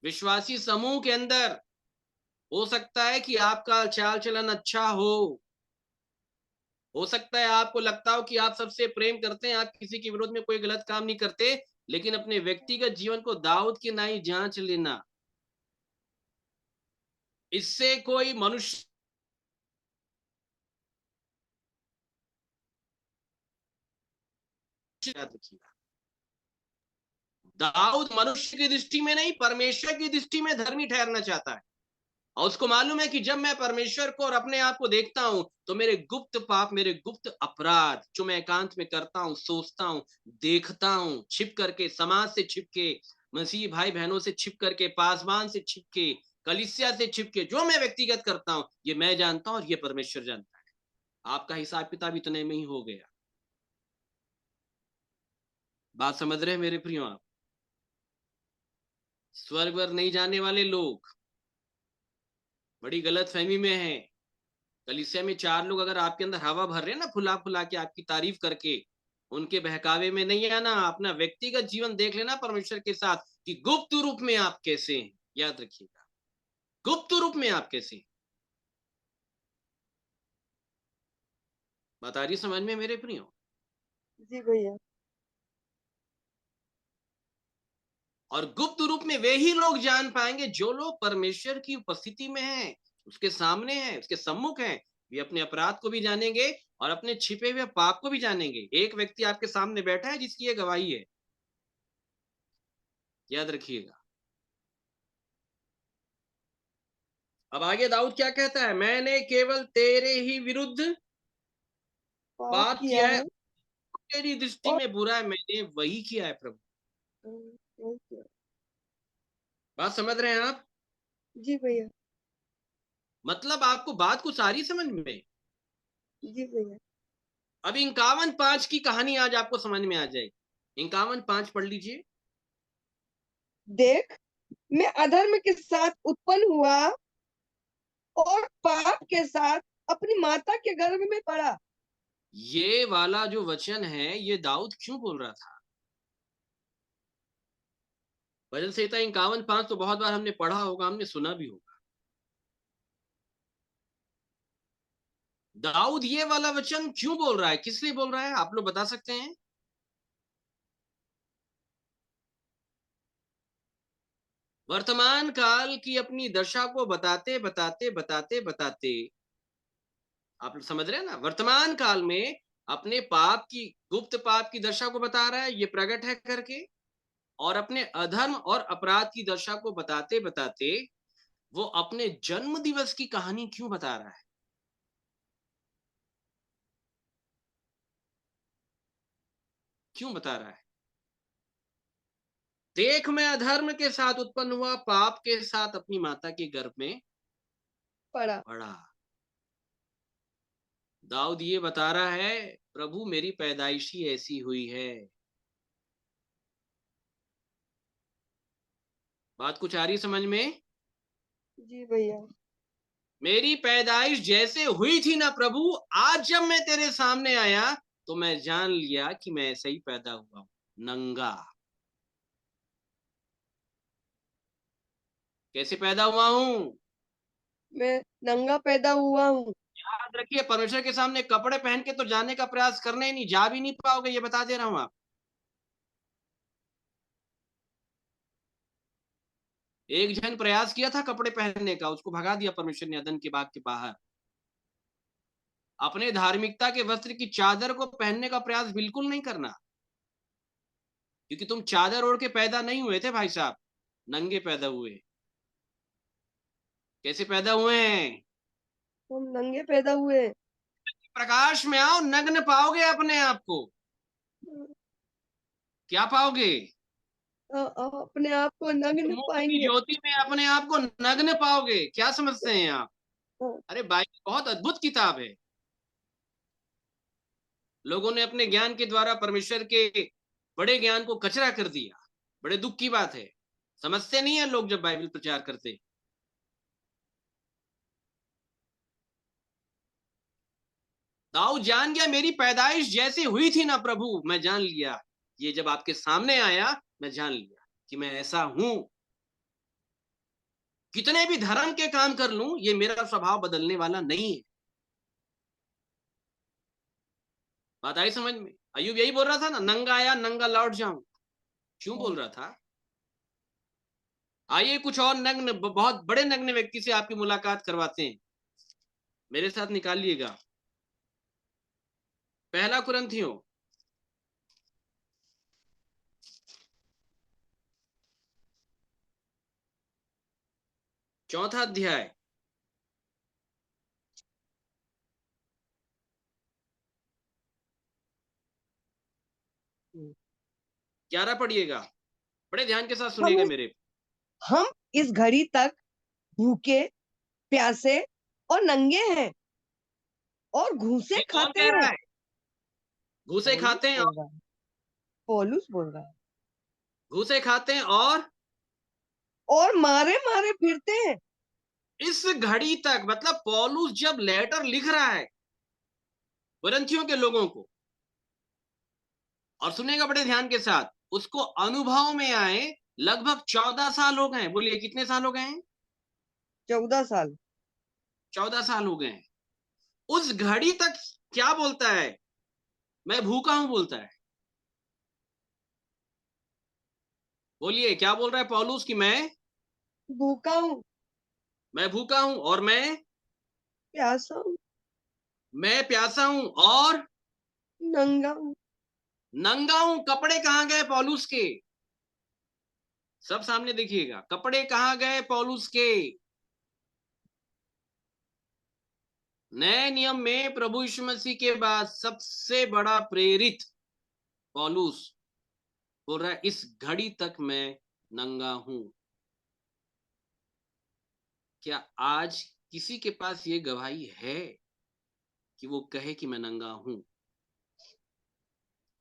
विश्वासी समूह के अंदर, हो सकता है कि आपका चाल चलन अच्छा हो सकता है आपको लगता हो कि आप सबसे प्रेम करते हैं, आप किसी के विरोध में कोई गलत काम नहीं करते, लेकिन अपने व्यक्तिगत जीवन को दाऊद की नाई जांच लेना। इससे कोई मनुष्य याद रखिएगा, दाऊद मनुष्य की दृष्टि में नहीं, परमेश्वर की दृष्टि में धर्मी ठहरना चाहता है। और उसको मालूम है कि जब मैं परमेश्वर को और अपने आप को देखता हूं, तो मेरे गुप्त पाप, मेरे गुप्त अपराध जो मैं एकांत में करता हूं, सोचता हूं, देखता हूं, छिप करके, समाज से छिप के, मसीही भाई बहनों से छिप करके, पासवान से छिप के, कलीसिया से छिप के, जो मैं व्यक्तिगत करता हूं, ये मैं जानता हूं और ये परमेश्वर जानता है। आपका हिसाब किताब इतने में ही हो गया। बात समझ रहे हैं मेरे प्रियो आप? स्वर्ग वर नहीं जाने वाले लोग बड़ी गलत फहमी में है। कलीसिया में 4 लोग अगर आपके अंदर हवा भर रहे हैं ना, फुला फुला के, आपकी तारीफ करके, उनके बहकावे में नहीं आना। अपना व्यक्तिगत जीवन देख लेना परमेश्वर के साथ कि गुप्त रूप में आप कैसे हैं। याद रखिएगा, गुप्त रूप में आप कैसे हैं। बात आ रही समझ में मेरे प्रियो? जी भैया। और गुप्त रूप में वे ही लोग जान पाएंगे जो लोग परमेश्वर की उपस्थिति में हैं, उसके सामने हैं, उसके सम्मुख हैं। वे अपने अपराध को भी जानेंगे और अपने छिपे हुए पाप को भी जानेंगे। एक व्यक्ति आपके सामने बैठा है जिसकी ये गवाही है, याद रखिएगा। अब आगे दाऊद क्या कहता है? मैंने केवल तेरे ही विरुद्ध पाप पाप किया किया है, है तेरी दृष्टि और में बुरा है, मैंने वही किया है प्रभु। वही किया। बात समझ रहे हैं आप? जी भैया। मतलब आपको बात को सारी समझ में? जी भैया। अब 51:5 की कहानी आज आपको समझ में आ जाएगी। 51:5 पढ़ लीजिए। देख, मैं अधर्म के साथ उत्पन्न हुआ और पाप के साथ अपनी माता के गर्भ में पड़ा। ये वाला जो वचन है, ये दाऊद क्यों बोल रहा था? भजन संहिता 51:5 तो बहुत बार हमने पढ़ा होगा, हमने सुना भी होगा। दाऊद ये वाला वचन क्यों बोल रहा है? किस लिए बोल रहा है? आप लोग बता सकते हैं? वर्तमान काल की अपनी दशा को बताते बताते बताते बताते, आप समझ रहे हैं ना, वर्तमान काल में अपने पाप की, गुप्त पाप की दशा को बता रहा है, ये प्रकट है करके, और अपने अधर्म और अपराध की दशा को बताते बताते वो अपने जन्म दिवस की कहानी क्यों बता रहा है? क्यों बता रहा है? देख, मैं अधर्म के साथ उत्पन्न हुआ, पाप के साथ अपनी माता के गर्भ में पड़ा। पड़ा। दाऊद ये बता रहा है, प्रभु मेरी पैदाइश ही ऐसी हुई है। बात कुछ आ रही समझ में? जी भैया। मेरी पैदाइश जैसे हुई थी ना प्रभु, आज जब मैं तेरे सामने आया तो मैं जान लिया कि मैं ऐसे ही पैदा हुआ हूं, नंगा। कैसे पैदा हुआ हूं? मैं नंगा पैदा हुआ हूँ। याद रखिए, परमेश्वर के सामने कपड़े पहन के तो जाने का प्रयास करना ही नहीं, जा भी नहीं पाओगे, ये बता दे रहा हूं आप। एक जन प्रयास किया था कपड़े पहनने का, उसको भगा दिया परमेश्वर ने अदन के बाग के बाहर। अपने धार्मिकता के वस्त्र की चादर को पहनने का प्रयास बिल्कुल नहीं करना, क्योंकि तुम चादर ओढ़ के पैदा नहीं हुए थे भाई साहब, नंगे पैदा हुए। कैसे पैदा हुए हैं? हम नंगे पैदा हुए। प्रकाश में आओ, नग्न पाओगे अपने आप को। क्या पाओगे? अपने आप को नग्न मुंह की पाएंगे। ज्योति में अपने आप को नग्न पाओगे। क्या समझते हैं आप? हाँ, अरे बाइबल बहुत अद्भुत किताब है। लोगों ने अपने ज्ञान के द्वारा परमेश्वर के बड़े ज्ञान को कचरा कर दिया। बड़े दुख की बात है, समझते नहीं है लोग जब बाइबल प्रचार करते। दाऊद जान गया, मेरी पैदाइश जैसी हुई थी ना प्रभु, मैं जान लिया। ये जब आपके सामने आया, मैं जान लिया कि मैं ऐसा हूं। कितने भी धर्म के काम कर लूं, ये मेरा स्वभाव बदलने वाला नहीं है। बात आई समझ में? अय्यूब यही बोल रहा था ना, नंगा आया नंगा लौट जाऊं। क्यों बोल रहा था? आइए कुछ और नग्न, बहुत बड़े नग्न व्यक्ति से आपकी मुलाकात करवाते हैं। मेरे साथ निकालिएगा पहला कुरिन्थियों 4 अध्याय 11 पढ़िएगा। बड़े ध्यान के साथ सुनिएगा हम मेरे। हम इस घड़ी तक भूखे, प्यासे और नंगे हैं और घूसे ये कौन खाते कह रहा हैं। है? घूसे पौलुस खाते हैं, बोल रहा है। पौलुस बोल रहा है। घूसे खाते हैं और मारे मारे फिरते हैं। इस घड़ी तक, मतलब पौलुस जब लेटर लिख रहा है कुरिन्थियों के लोगों को, और सुनेगा बड़े ध्यान के साथ, उसको अनुभव में आए लगभग 14 साल हो गए। बोलिए कितने साल हो गए हैं? 14 साल। 14 साल हो गए हैं। उस घड़ी तक क्या बोलता है? मैं भूखा हूं बोलता है। बोलिए क्या बोल रहा है पौलुस? कि भूखा हूँ, मैं भूखा हूं, और प्यासा हूँ, मैं प्यासा हूं, और नंगा हूँ। नंगा हूं। कपड़े कहां गए पौलुस के? सब सामने देखिएगा, कपड़े कहां गए पौलुस के? नए नियम में प्रभु यीशु मसीह के बाद सबसे बड़ा प्रेरित पौलुस बोल रहा है, इस घड़ी तक मैं नंगा हूं। क्या आज किसी के पास ये गवाही है कि वो कहे कि मैं नंगा हूं?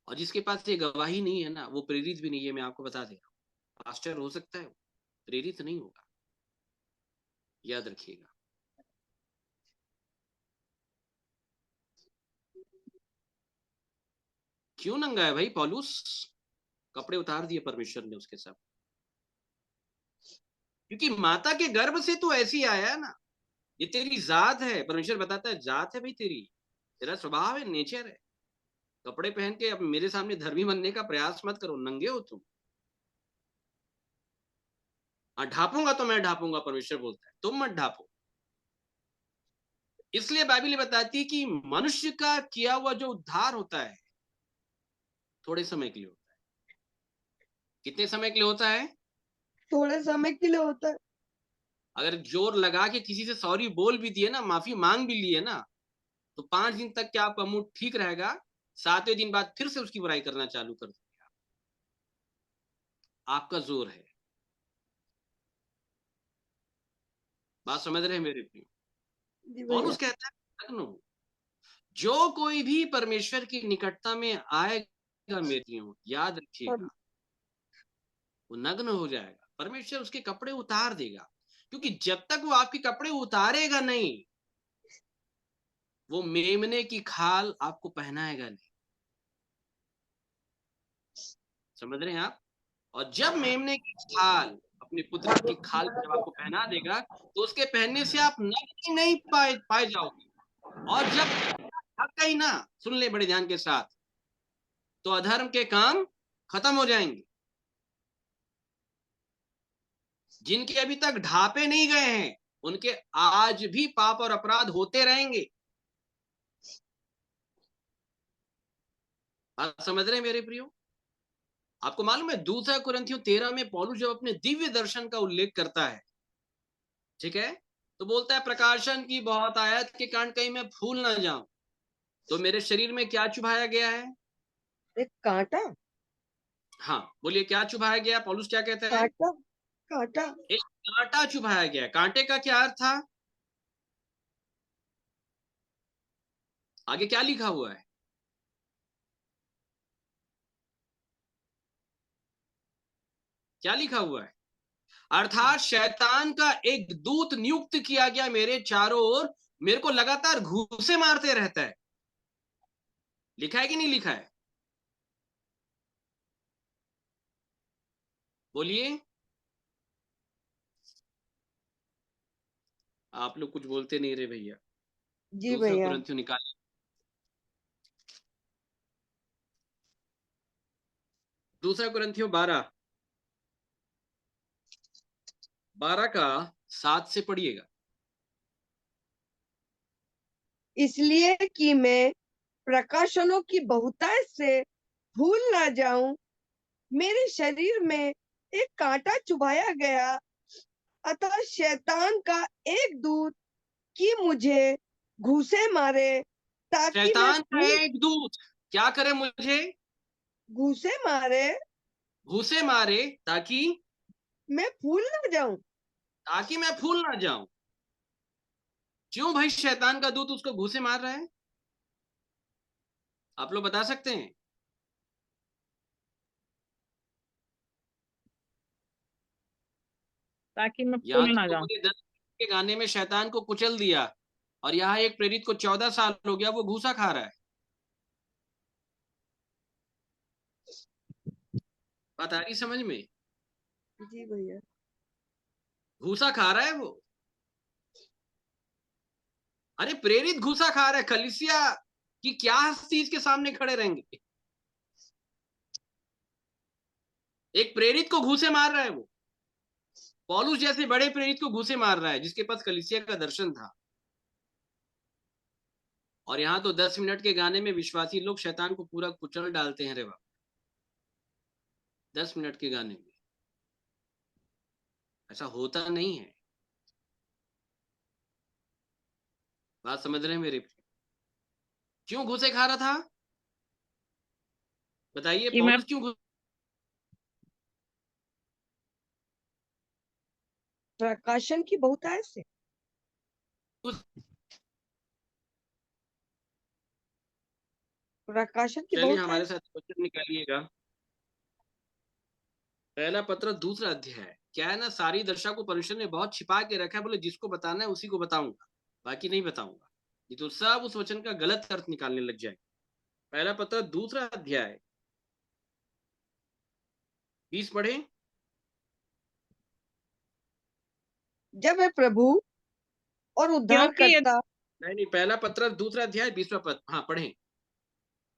और जिसके पास ये गवाही नहीं है ना, वो प्रेरित भी नहीं है। मैं आपको बता दे रहा हूं, पास्टर हो सकता है, प्रेरित नहीं होगा। याद रखिएगा। क्यों नंगा है भाई पौलुस? कपड़े उतार दिए परमेश्वर ने उसके सब, क्योंकि माता के गर्भ से तू ऐसी आया है ना। ये तेरी जात है, परमेश्वर बताता है, जात है भाई तेरी, तेरा स्वभाव है, नेचर है। कपड़े पहन के अब मेरे सामने धर्मी बनने का प्रयास मत करो, नंगे हो तुम। हाँ, ढापूंगा तो मैं ढापूंगा, परमेश्वर बोलता है, तुम मत ढापो। इसलिए बाइबल बताती है कि मनुष्य का किया हुआ जो उद्धार होता है थोड़े समय के लिए होता है। कितने समय के लिए होता है? थोड़े समय के लिए होता है। अगर जोर लगा के किसी से सॉरी बोल भी दिए ना, माफी मांग भी लिए ना, तो 5 दिन तक क्या आपका मूड ठीक रहेगा, 7वें दिन बाद फिर से उसकी बुराई करना चालू कर देगा। आपका जोर है। बात समझ रहे हैं मेरे प्रिय? जी पौलुस भैया। कहता है नग्न हो। जो कोई भी परमेश्वर की निकटता में आएगा मेरे प्रियो, याद रखिएगा, वो नग्न हो जाएगा। परमेश्वर उसके कपड़े उतार देगा, क्योंकि जब तक वो आपके कपड़े उतारेगा नहीं, वो मेमने की खाल आपको पहनाएगा नहीं। समझ रहे हैं आप? और जब मेमने की खाल, अपने पुत्र की खाल जब आपको पहना देगा, तो उसके पहनने से आप नग्न नहीं पाए जाओगे। और जब ढक गई ना, सुन ले बड़े ध्यान के साथ, तो अधर्म के काम खत्म हो जाएंगे। जिनके अभी तक ढापे नहीं गए हैं, उनके आज भी पाप और अपराध होते रहेंगे। बात समझ रहे हैं मेरे प्रियो? आपको मालूम है 2 कुरिन्थियों 13 में पौलुस जब अपने दिव्य दर्शन का उल्लेख करता है, ठीक है, तो बोलता है प्रकाशन की बहुत आयत के कारण कहीं मैं भूल ना जाऊं। तो मेरे शरीर में क्या चुभाया गया है? एक कांटा। हाँ, बोलिए क्या चुभाया गया? पौलुस क्या कहता है? कांटा। कांटा। एक कांटा चुभाया गया। कांटे का क्या अर्थ था? आगे क्या लिखा हुआ है? क्या लिखा हुआ है? अर्थात शैतान का एक दूत नियुक्त किया गया मेरे चारों ओर, मेरे को लगातार घूंसे मारते रहता है। लिखा है कि नहीं लिखा है? बोलिए। आप लोग कुछ बोलते नहीं रहे भैया। जी 2 भैया। कुरिन्थियों निकाल। 2 कुरिन्थियों 12 का 7 से पढ़िएगा। इसलिए कि मैं प्रकाशनों की बहुतायत से भूल ना जाऊं, मेरे शरीर में एक कांटा चुभाया गया, अतः शैतान का एक दूत कि मुझे घूसे मारे, ताकि मैं शैतान का एक दूत क्या करे? मुझे घूसे मारे, घूसे मारे, ताकि मैं भूल ना जाऊं। मैं भूल ना जाऊं। क्यों भाई शैतान का दूत उसको घूसे मार रहा है? आप लोग बता सकते हैं? ताकि मैं यहाँ भूल ना तो जाऊं। पूरे 10 के गाने में शैतान को कुचल दिया, और यहाँ एक प्रेरित को 14 साल हो गया, वो घूसा खा रहा है। बात आ रही समझ में? जी भैया। घूसा खा रहा है वो। अरे प्रेरित घूसा खा रहा है, कलीसिया की क्या हस्ती इसके सामने खड़े रहेंगे? एक प्रेरित को घूसे मार रहा है वो। पौलुस जैसे बड़े प्रेरित को घूसे मार रहा है, जिसके पास कलीसिया का दर्शन था। और यहाँ तो 10 मिनट के गाने में विश्वासी लोग शैतान को पूरा कुचल डालते हैं। रे बाप, 10 मिनट के गाने में ऐसा होता नहीं है। बात समझ रहे हैं मेरे? क्यों घूसे खा रहा था? बताइए, कि मैं पौलुस क्यों प्रकाशन की बहुतायत से। प्रकाशन की चलिए हमारे बहुतायत। साथ क्वेश्चन निकालिएगा। पहला पत्र 2 अध्याय। क्या है ना, सारी दशा को परमेश्वर ने बहुत छिपा के रखा है। बोले जिसको बताना है उसी को बताऊंगा, बाकी नहीं बताऊंगा। ये तो सब उस वचन का गलत अर्थ निकालने लग जाए। पहला पत्र 2 अध्याय 20 पढ़े। जब मैं प्रभु और उद्धार क्योंकि करता। नहीं, पहला पत्र 2 अध्याय 20वां पद, हाँ पढ़े।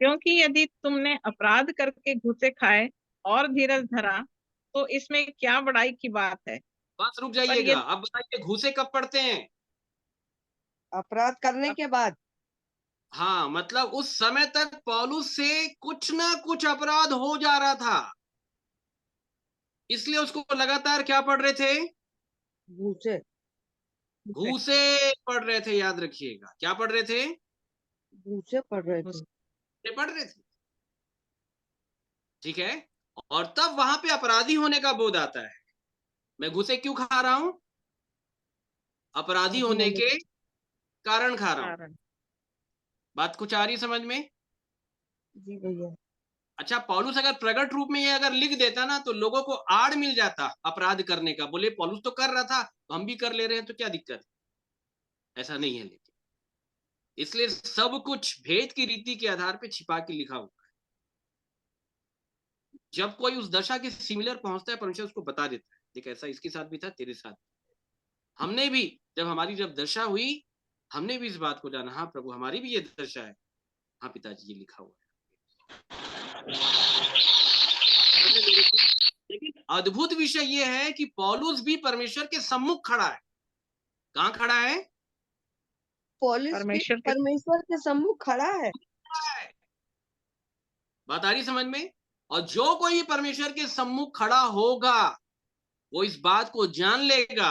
क्योंकि यदि तुमने अपराध करके घूसे खाए और धीरज धरा, तो इसमें क्या बड़ाई की बात है? बस रुक पर ये जाइएगा। अब बताइए घूसे कब पड़ते हैं? अपराध करने के बाद। हाँ, मतलब उस समय तक पौलुस से कुछ ना कुछ अपराध हो जा रहा था, इसलिए उसको लगातार क्या पढ़ रहे थे? घूसे। घूसे पढ़ रहे थे। याद रखिएगा, क्या पढ़ रहे थे? घूसे पढ़ रहे थे। घूसे पढ़ रहे थे, ठीक है। और तब वहां पे अपराधी होने का बोध आता है। मैं घूसे क्यों खा रहा हूं? अपराधी अपराधी होने होने के कारण खा रहा हूं। कारण। बात कुछ आ रही समझ में? जी भैया। अच्छा, पौलुस अगर प्रकट रूप में ये अगर लिख देता ना, तो लोगों को आड़ मिल जाता अपराध करने का। बोले पौलुस तो कर रहा था, तो हम भी कर ले रहे हैं, तो क्या दिक्कत है? ऐसा नहीं है। लेकिन इसलिए सब कुछ भेद की रीति के आधार पे छिपा के लिखा हुआ है। जब कोई उस दशा के सिमिलर पहुंचता है, परमेश्वर उसको बता देता है, देख ऐसा इसके साथ भी था, तेरे साथ। हमने भी जब दशा हुई, हमने भी इस बात को जाना, हाँ प्रभु हमारी भी ये दशा है। हाँ पिताजी, ये लिखा हुआ है। लेकिन अद्भुत विषय ये है कि पौलुस भी परमेश्वर के सम्मुख खड़ा है। कहाँ खड़ा है? पौलुस भी परमेश्वर के सम्मुख खड़ा है। बात आ रही समझ में? और जो कोई परमेश्वर के सम्मुख खड़ा होगा, वो इस बात को जान लेगा,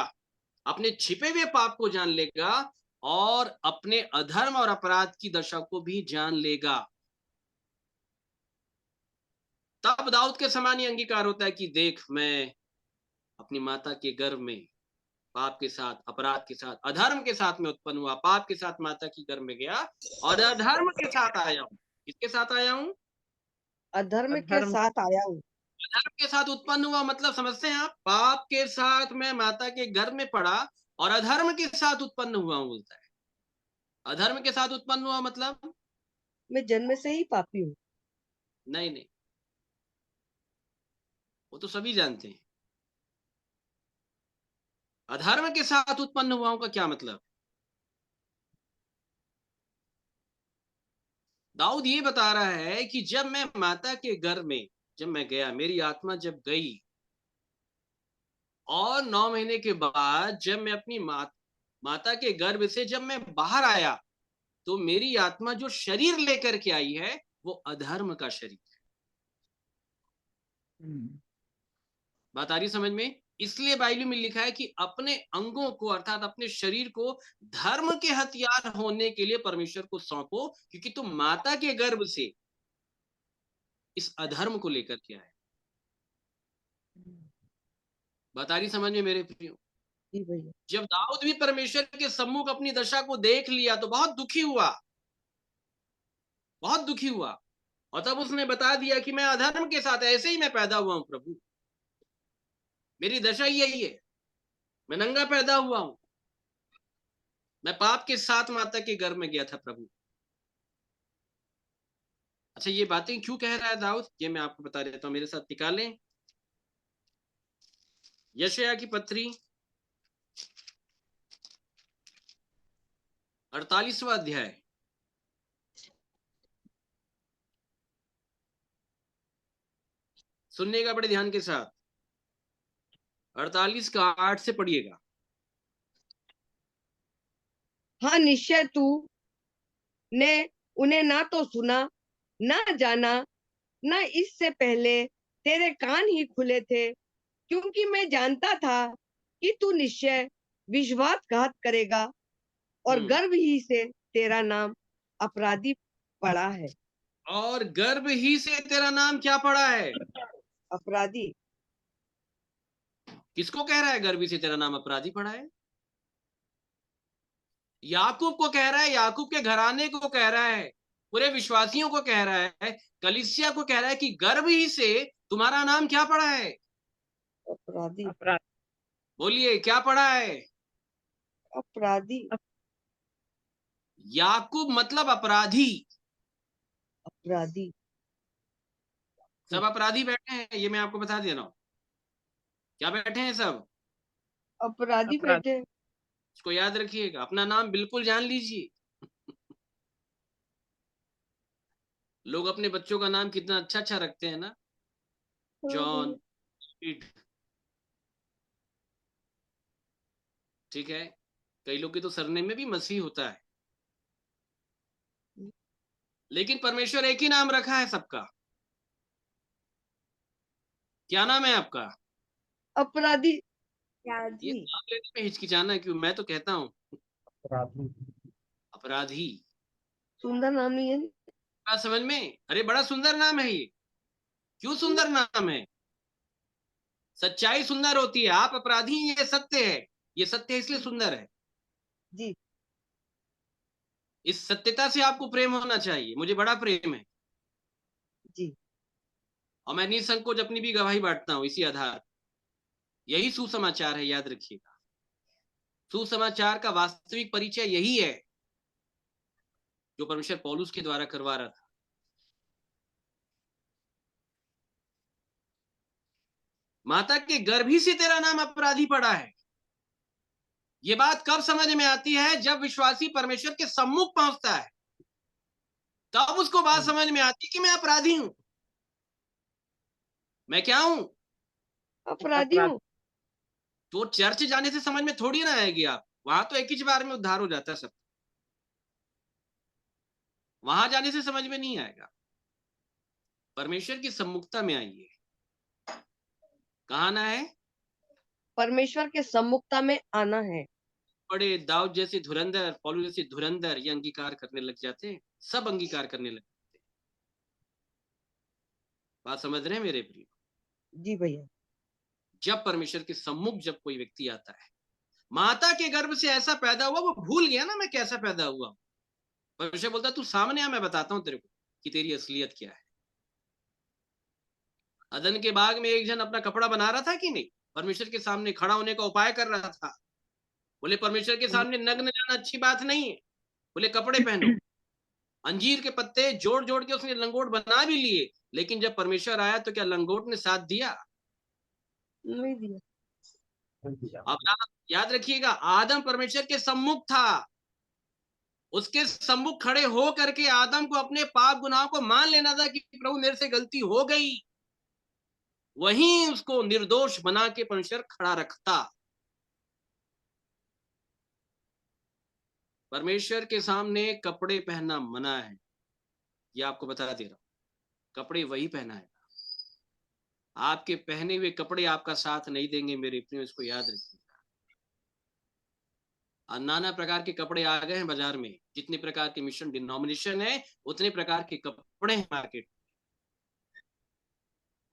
अपने छिपे हुए पाप को जान लेगा, और अपने अधर्म और अपराध की दशा को भी जान लेगा। तब दाऊद के समान ही अंगीकार होता है कि देख, मैं अपनी माता के गर्भ में पाप के साथ, अपराध के साथ, अधर्म के साथ में उत्पन्न हुआ, पाप के साथ माता की गर्भ में गया, और अधर्म के साथ आया हूं। किसके साथ आया हूं? अधर्म के साथ आया हूँ। अधर्म के साथ उत्पन्न हुआ मतलब समझते हैं आप? पाप के साथ मैं माता के गर्भ में पड़ा, और अधर्म के साथ उत्पन्न हुआ हूं, बोलता है। अधर्म के साथ उत्पन्न हुआ मतलब? मैं जन्म से ही पापी हूँ। नहीं नहीं, वो तो सभी जानते हैं। अधर्म के साथ उत्पन्न हुआ हूं का क्या मतलब? दाऊद ये बता रहा है कि जब मैं माता के गर्भ में जब मैं गया, मेरी आत्मा जब गई, और 9 महीने के बाद जब मैं अपनी माता के गर्भ से जब मैं बाहर आया, तो मेरी आत्मा जो शरीर लेकर के आई है, वो अधर्म का शरीर है। बात आ रही समझ में? इसलिए बाइबल में लिखा है कि अपने अंगों को, अर्थात अपने शरीर को धर्म के हथियार होने के लिए परमेश्वर को सौंपो, क्योंकि तुम माता के गर्भ से इस अधर्म को लेकर के आए। बात आ रही समझ में मेरे प्रियो? जी भैया। जब दाऊद भी परमेश्वर के सम्मुख अपनी दशा को देख लिया, तो बहुत दुखी हुआ, बहुत दुखी हुआ। और तब उसने बता दिया कि मैं अधर्म के साथ ऐसे ही मैं पैदा हुआ हूं प्रभु, मेरी दशा यही है, मैं नंगा पैदा हुआ हूं, मैं पाप के साथ माता के गर्भ में गया था प्रभु। अच्छा, ये बातें क्यों कह रहा है दाऊद, ये मैं आपको बता देता हूं, मेरे साथ निकालें यशायाह की पत्री 48वां अध्याय। सुनने का बड़े ध्यान के साथ, 48 का 8 से पढ़िएगा। हाँ, निश्चय तू ने उन्हें ना तो सुना, ना जाना, ना इससे पहले तेरे कान ही खुले थे, क्योंकि मैं जानता था कि तू निश्चय विश्वासघात करेगा, और गर्भ ही से तेरा नाम अपराधी पड़ा है। और गर्भ ही से तेरा नाम क्या पड़ा है? अपराधी। किसको कह रहा है गर्भ ही से तेरा नाम अपराधी पड़ा है? याकूब को कह रहा है, याकूब के घराने को कह रहा है, पूरे विश्वासियों को कह रहा है, कलीसिया को कह रहा है कि गर्भ ही से तुम्हारा नाम क्या पड़ा है? अपराधी। बोलिए, क्या पड़ा है? अपराधी। याकूब मतलब अपराधी। अपराधी। सब अपराधी बैठे हैं, ये मैं आपको बता दे रहा हूं। क्या बैठे हैं सब? अपराधी बैठे। इसको याद रखिएगा, अपना नाम बिल्कुल जान लीजिए। लोग अपने बच्चों का नाम कितना अच्छा अच्छा रखते हैं ना, जॉन, पीट। ठीक है, कई लोग के तो सरनेम में भी मसीह होता है, लेकिन परमेश्वर एक ही नाम रखा है सबका। क्या नाम है आपका? अपराधी। ये नाम लेने में हिचकिचाना क्यों? मैं तो कहता हूँ अपराधी। अपराधी। सुंदर नाम नहीं है? बात समझ में? अरे बड़ा सुंदर नाम है ये। क्यों सुंदर नाम है? सच्चाई सुंदर होती है। आप अपराधी हैं, ये सत्य है। ये सत्य है इसलिए सुंदर है। जी। इस सत्यता से आपको प्रेम होना चाहिए। मुझे बड़ा प्रेम है जी। और मैं निसंकोच अपनी भी गवाही बांटता हूं इसी आधार। यही सुसमाचार है, याद रखिएगा। सुसमाचार का वास्तविक परिचय यही है जो परमेश्वर पौलुस के द्वारा करवा रहा था। माता के गर्भ ही से तेरा नाम अपराधी पड़ा है। ये बात कब समझ में आती है? जब विश्वासी परमेश्वर के सम्मुख पहुंचता है, तब उसको बात समझ में आती है कि मैं अपराधी हूं। मैं क्या हूं? अपराधी हूँ। तो चर्च जाने से समझ में थोड़ी ना आएगी आप। वहां तो एक ही बार में उद्धार हो जाता है सब। वहां जाने से समझ में नहीं आएगा। परमेश्वर की सम्मुखता में आइए। कहाँ आना है? परमेश्वर के सम्मुखता में आना है। बड़े दाऊद जैसे धुरंधर, पौलुस जैसे धुरंधर ये अंगीकार करने लग जाते हैं। सब अंगीकार करने लग जाते हैं। बात समझ रहे हैं मेरे प्रिय? जी भैया। जब परमेश्वर के सम्मुख जब कोई व्यक्ति आता है, माता के गर्भ से ऐसा पैदा हुआ, वो भूल गया ना मैं कैसा पैदा हुआ। परमेश्वर बोलता तू सामने आ, मैं बताता हूं तेरे को कि तेरी असलियत क्या है। अदन के बाग में एक जन अपना कपड़ा बना रहा था कि नहीं? परमेश्वर के सामने खड़ा होने का उपाय कर रहा था। बोले परमेश्वर के सामने नग्न जाना अच्छी बात नहीं है। बोले कपड़े पहनो। अंजीर के पत्ते जोड़ जोड़ के उसने लंगोट बना भी लिए, लेकिन जब परमेश्वर आया तो क्या लंगोट ने साथ दिया? नहीं दिया। अब याद रखिएगा, आदम परमेश्वर के सम्मुख था। उसके सम्मुख खड़े हो करके आदम को अपने पाप गुनाहों को मान लेना था कि प्रभु मेरे से गलती हो गई। वहीं उसको निर्दोष बना के परमेश्वर खड़ा रखता। परमेश्वर के सामने कपड़े पहनना मना है, ये आपको बता दे रहा हूं। कपड़े वही पहना है। आपके पहने हुए कपड़े आपका साथ नहीं देंगे मेरे प्रियो, इसको याद रखिएगा। नाना प्रकार के कपड़े आ गए हैं बाजार में। जितने प्रकार के मिशन डिनोमिनेशन है, उतने प्रकार के कपड़े हैं मार्केट।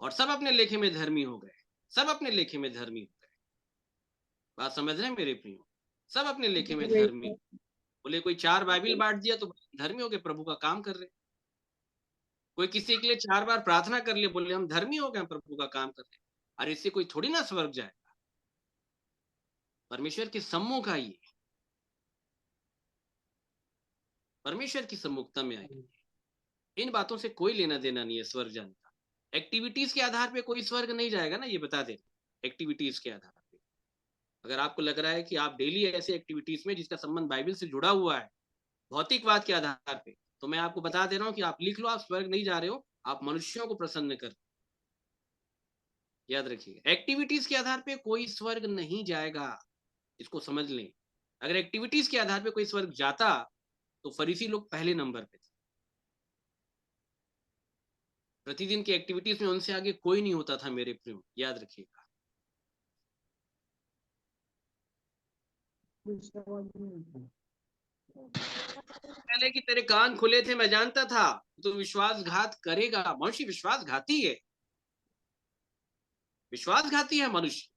और सब अपने लेखे में धर्मी हो गए। सब अपने लेखे में धर्मी हो गए। बात समझ रहे हैं मेरे प्रियो? सब अपने लेखे में धर्मी। बोले कोई 4 बाइबिल बांट दिया तो धर्मी हो गए, प्रभु का काम कर रहे। कोई किसी के लिए 4 बार प्रार्थना कर लिए, बोले हम धर्मी हो गए, प्रभु का काम कर रहे। अरे इससे कोई थोड़ी ना स्वर्ग जाएगा। परमेश्वर के सम्मुख आइए। परमेश्वर की सम्मुखता में आइए। इन बातों से कोई लेना देना नहीं है स्वर्ग जाने का। एक्टिविटीज के आधार पे कोई स्वर्ग नहीं जाएगा ना, ये बता दे। एक्टिविटीज के आधार पे अगर आपको लग रहा है कि आप डेली ऐसे एक्टिविटीज में जिसका संबंध बाइबल से जुड़ा हुआ है, भौतिकवाद के आधार पे, तो मैं आपको बता दे रहा हूं कि आप लिख लो, आप स्वर्ग नहीं जा रहे हो, आप मनुष्यों को प्रसन्न कर। याद रखिएगा, एक्टिविटीज के आधार पे कोई स्वर्ग नहीं जाएगा, इसको समझ लें। अगर एक्टिविटीज के आधार पे कोई स्वर्ग जाता तो फरीसी लोग पहले नंबर पे थे। प्रतिदिन की एक्टिविटीज में उनसे आगे कोई नहीं होता था मेरे प्रियो, याद रखिएगा। पहले कि तेरे कान खुले थे मैं जानता था तो विश्वासघात करेगा। मनुष्य विश्वासघाती है। विश्वासघाती है मनुष्य।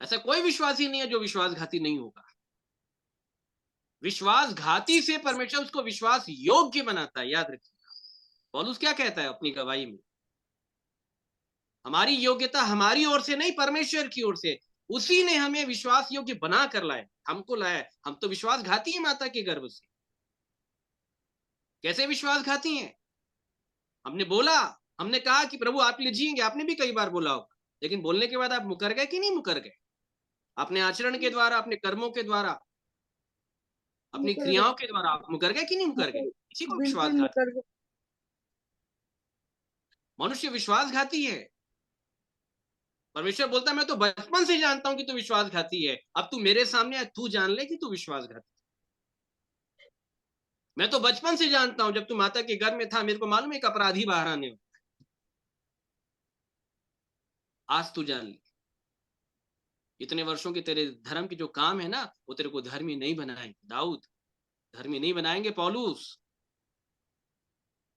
ऐसा कोई विश्वासी नहीं है जो विश्वासघाती नहीं होगा। विश्वासघाती से परमेश्वर उसको विश्वास योग्य बनाता है, याद रखिएगा। पौलुस क्या कहता है अपनी गवाही में? हमारी योग्यता हमारी ओर से नहीं, परमेश्वर की ओर से। उसी ने हमें विश्वास योग्य बना कर लाया, हमको लाया। हम तो विश्वासघाती हैं माता के गर्भ से। कैसे विश्वासघाती हैं? हमने बोला, हमने कहा कि प्रभु आप लिए जिएंगे, आपने भी कई बार बोला होगा, लेकिन बोलने के बाद आप मुकर गए कि नहीं मुकर गए? अपने आचरण के द्वारा, अपने कर्मों के द्वारा, अपनी क्रियाओं के द्वारा आप मुकर गए कि नहीं मुकर गए? इसी को बिल्कुल विश्वासघात। मुकर गए। मनुष्य विश्वासघाती है। परमेश्वर बोलता है मैं तो बचपन से जानता हूं कि तू विश्वासघाती है, अब तू मेरे सामने है, तू जान ले कि तू विश्वासघाती। मैं तो बचपन से जानता हूं, जब तू माता के गर्भ में था मेरे को मालूम है एक अपराधी बाहर आने वाला। आज तू जान ले, इतने वर्षों के तेरे धर्म के जो काम है ना, वो तेरे को धर्मी नहीं बनाएंगे दाऊद, धर्मी नहीं बनाएंगे पौलुस।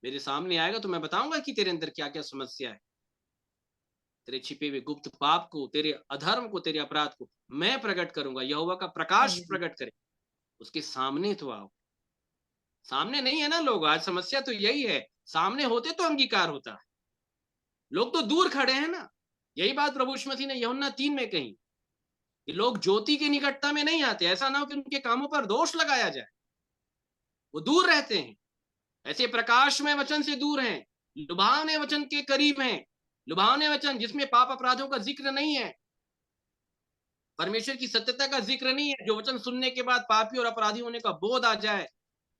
मेरे सामने आएगा तो मैं बताऊंगा कि तेरे अंदर क्या क्या समस्या है, तेरे छिपे हुए गुप्त पाप को, तेरे अधर्म को, तेरे अपराध को मैं प्रकट करूंगा। यहोवा का प्रकाश प्रकट करे, उसके सामने तो आओ। सामने नहीं है ना लोग, आज समस्या तो यही है, सामने होते तो अंगीकार होता है, लोग तो दूर खड़े हैं ना। यही बात प्रभु यीशु मसीह ने यूहन्ना 3 में कही कि लोग ज्योति की निकटता में नहीं आते, ऐसा ना हो कि उनके कामों पर दोष लगाया जाए, वो दूर रहते हैं। ऐसे प्रकाश में वचन से दूर हैं, लुभावने वचन के करीब हैं, लुभावने वचन जिसमें पाप अपराधों का जिक्र नहीं है, परमेश्वर की सत्यता का जिक्र नहीं है, जो वचन सुनने के बाद पापी और अपराधी होने का बोध आ जाए,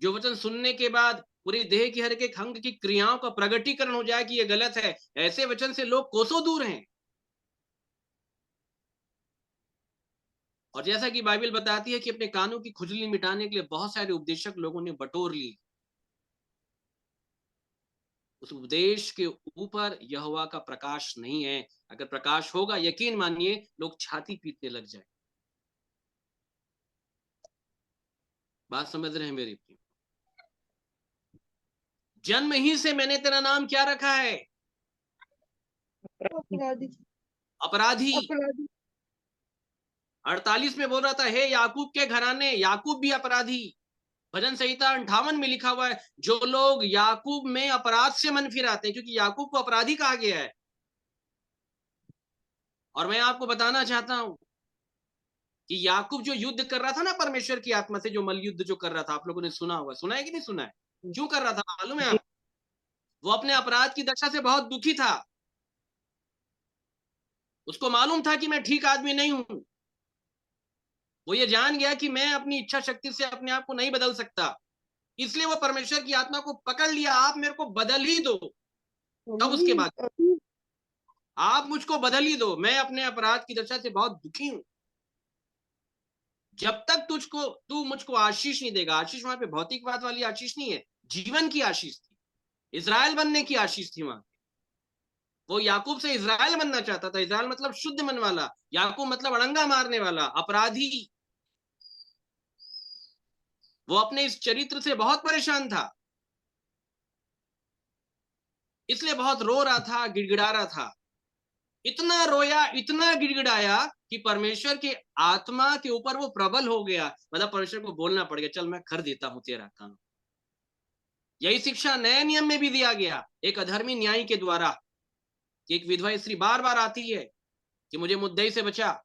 जो वचन सुनने के बाद पूरी देह की हर एक अंग की क्रियाओं का प्रगटीकरण हो जाए कि ये गलत है, ऐसे वचन से लोग कोसों दूर हैं। और जैसा कि बाइबल बताती है कि अपने कानों की खुजली मिटाने के लिए बहुत सारे उपदेशक लोगों ने बटोर ली, उस उपदेश के ऊपर यहोवा का प्रकाश नहीं है। अगर प्रकाश होगा, यकीन मानिए लोग छाती पीटने लग जाए। बात समझ रहे हैं मेरी प्रिय? जन्म ही से मैंने तेरा नाम क्या रखा है? अपराधी। अपराधी। अपराधी। 48 में बोल रहा था, हे याकूब के घराने, याकूब भी अपराधी। भजन संहिता 58 में लिखा हुआ है, जो लोग याकूब में अपराध से मन फिराते हैं, क्योंकि याकूब को अपराधी कहा गया है। और मैं आपको बताना चाहता हूं कि याकूब जो युद्ध कर रहा था ना परमेश्वर की आत्मा से, जो मल युद्ध जो कर रहा था, आप लोगों ने सुना होगा, सुना है कि नहीं सुना है? क्यों कर रहा था मालूम है आप? वो अपने अपराध की दशा से बहुत दुखी था। उसको मालूम था कि मैं ठीक आदमी नहीं हूं। वो ये जान गया कि मैं अपनी इच्छा शक्ति से अपने आप को नहीं बदल सकता, इसलिए वो परमेश्वर की आत्मा को पकड़ लिया, आप मेरे को बदल ही दो। तब उसके बाद आप मुझको बदल ही दो, मैं अपने अपराध की दशा से बहुत दुखी हूं। जब तक तू मुझको आशीष नहीं देगा, आशीष वहां पे भौतिकवाद वाली आशीष नहीं है, जीवन की आशीष थी, इजराइल बनने की आशीष थी वहां। वो याकूब से इजराइल बनना चाहता था। इजराइल मतलब शुद्ध मन वाला, याकूब मतलब अड़ंगा मारने वाला, अपराधी। वो अपने इस चरित्र से बहुत परेशान था, इसलिए बहुत रो रहा था, गिड़गिड़ा रहा था। इतना रोया, इतना गिड़गिड़ाया कि परमेश्वर की आत्मा के ऊपर वो प्रबल हो गया। मतलब परमेश्वर को बोलना पड़ गया, चल मैं कर देता हूं तेरा काम। यही शिक्षा नए नियम में भी दिया गया, एक अधर्मी न्यायी के द्वारा। एक विधवा स्त्री बार बार आती है कि मुझे मुद्दई से बचा।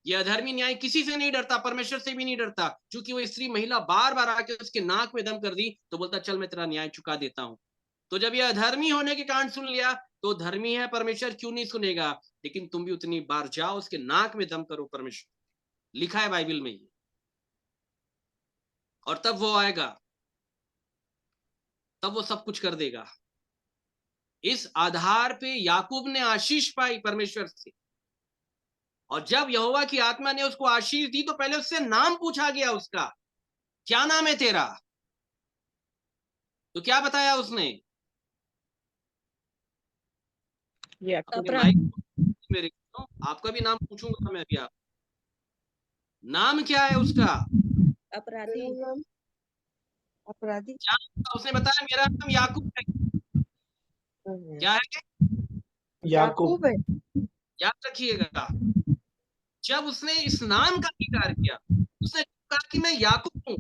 ये अधर्मी न्याय किसी से नहीं डरता, परमेश्वर से भी नहीं डरता, क्योंकि वो स्त्री महिला बार बार आके उसके नाक में दम कर दी, तो बोलता चल मैं तेरा न्याय चुका देता हूं। तो जब ये अधर्मी होने के कारण सुन लिया, तो धर्मी है परमेश्वर क्यों नहीं सुनेगा? लेकिन तुम भी उतनी बार जाओ, उसके नाक में दम करो परमेश्वर, लिखा है बाइबल में ये। और तब वो आएगा, तब वो सब कुछ कर देगा। इस आधार पे याकूब ने आशीष पाई परमेश्वर से। और जब यहोवा की आत्मा ने उसको आशीष दी, तो पहले उससे नाम पूछा गया, उसका क्या नाम है तेरा? तो क्या बताया उसने? मेरे आपका भी नाम पूछूंगा मैं अभी। आप नाम क्या है उसका? अपराधी। अपराधी। उसने बताया मेरा नाम याकूब है। क्या है? याकूब है। याद रखिएगा, जब उसने इस नाम का अंगीकार किया, उसने कहा कि मैं याकूब हूं,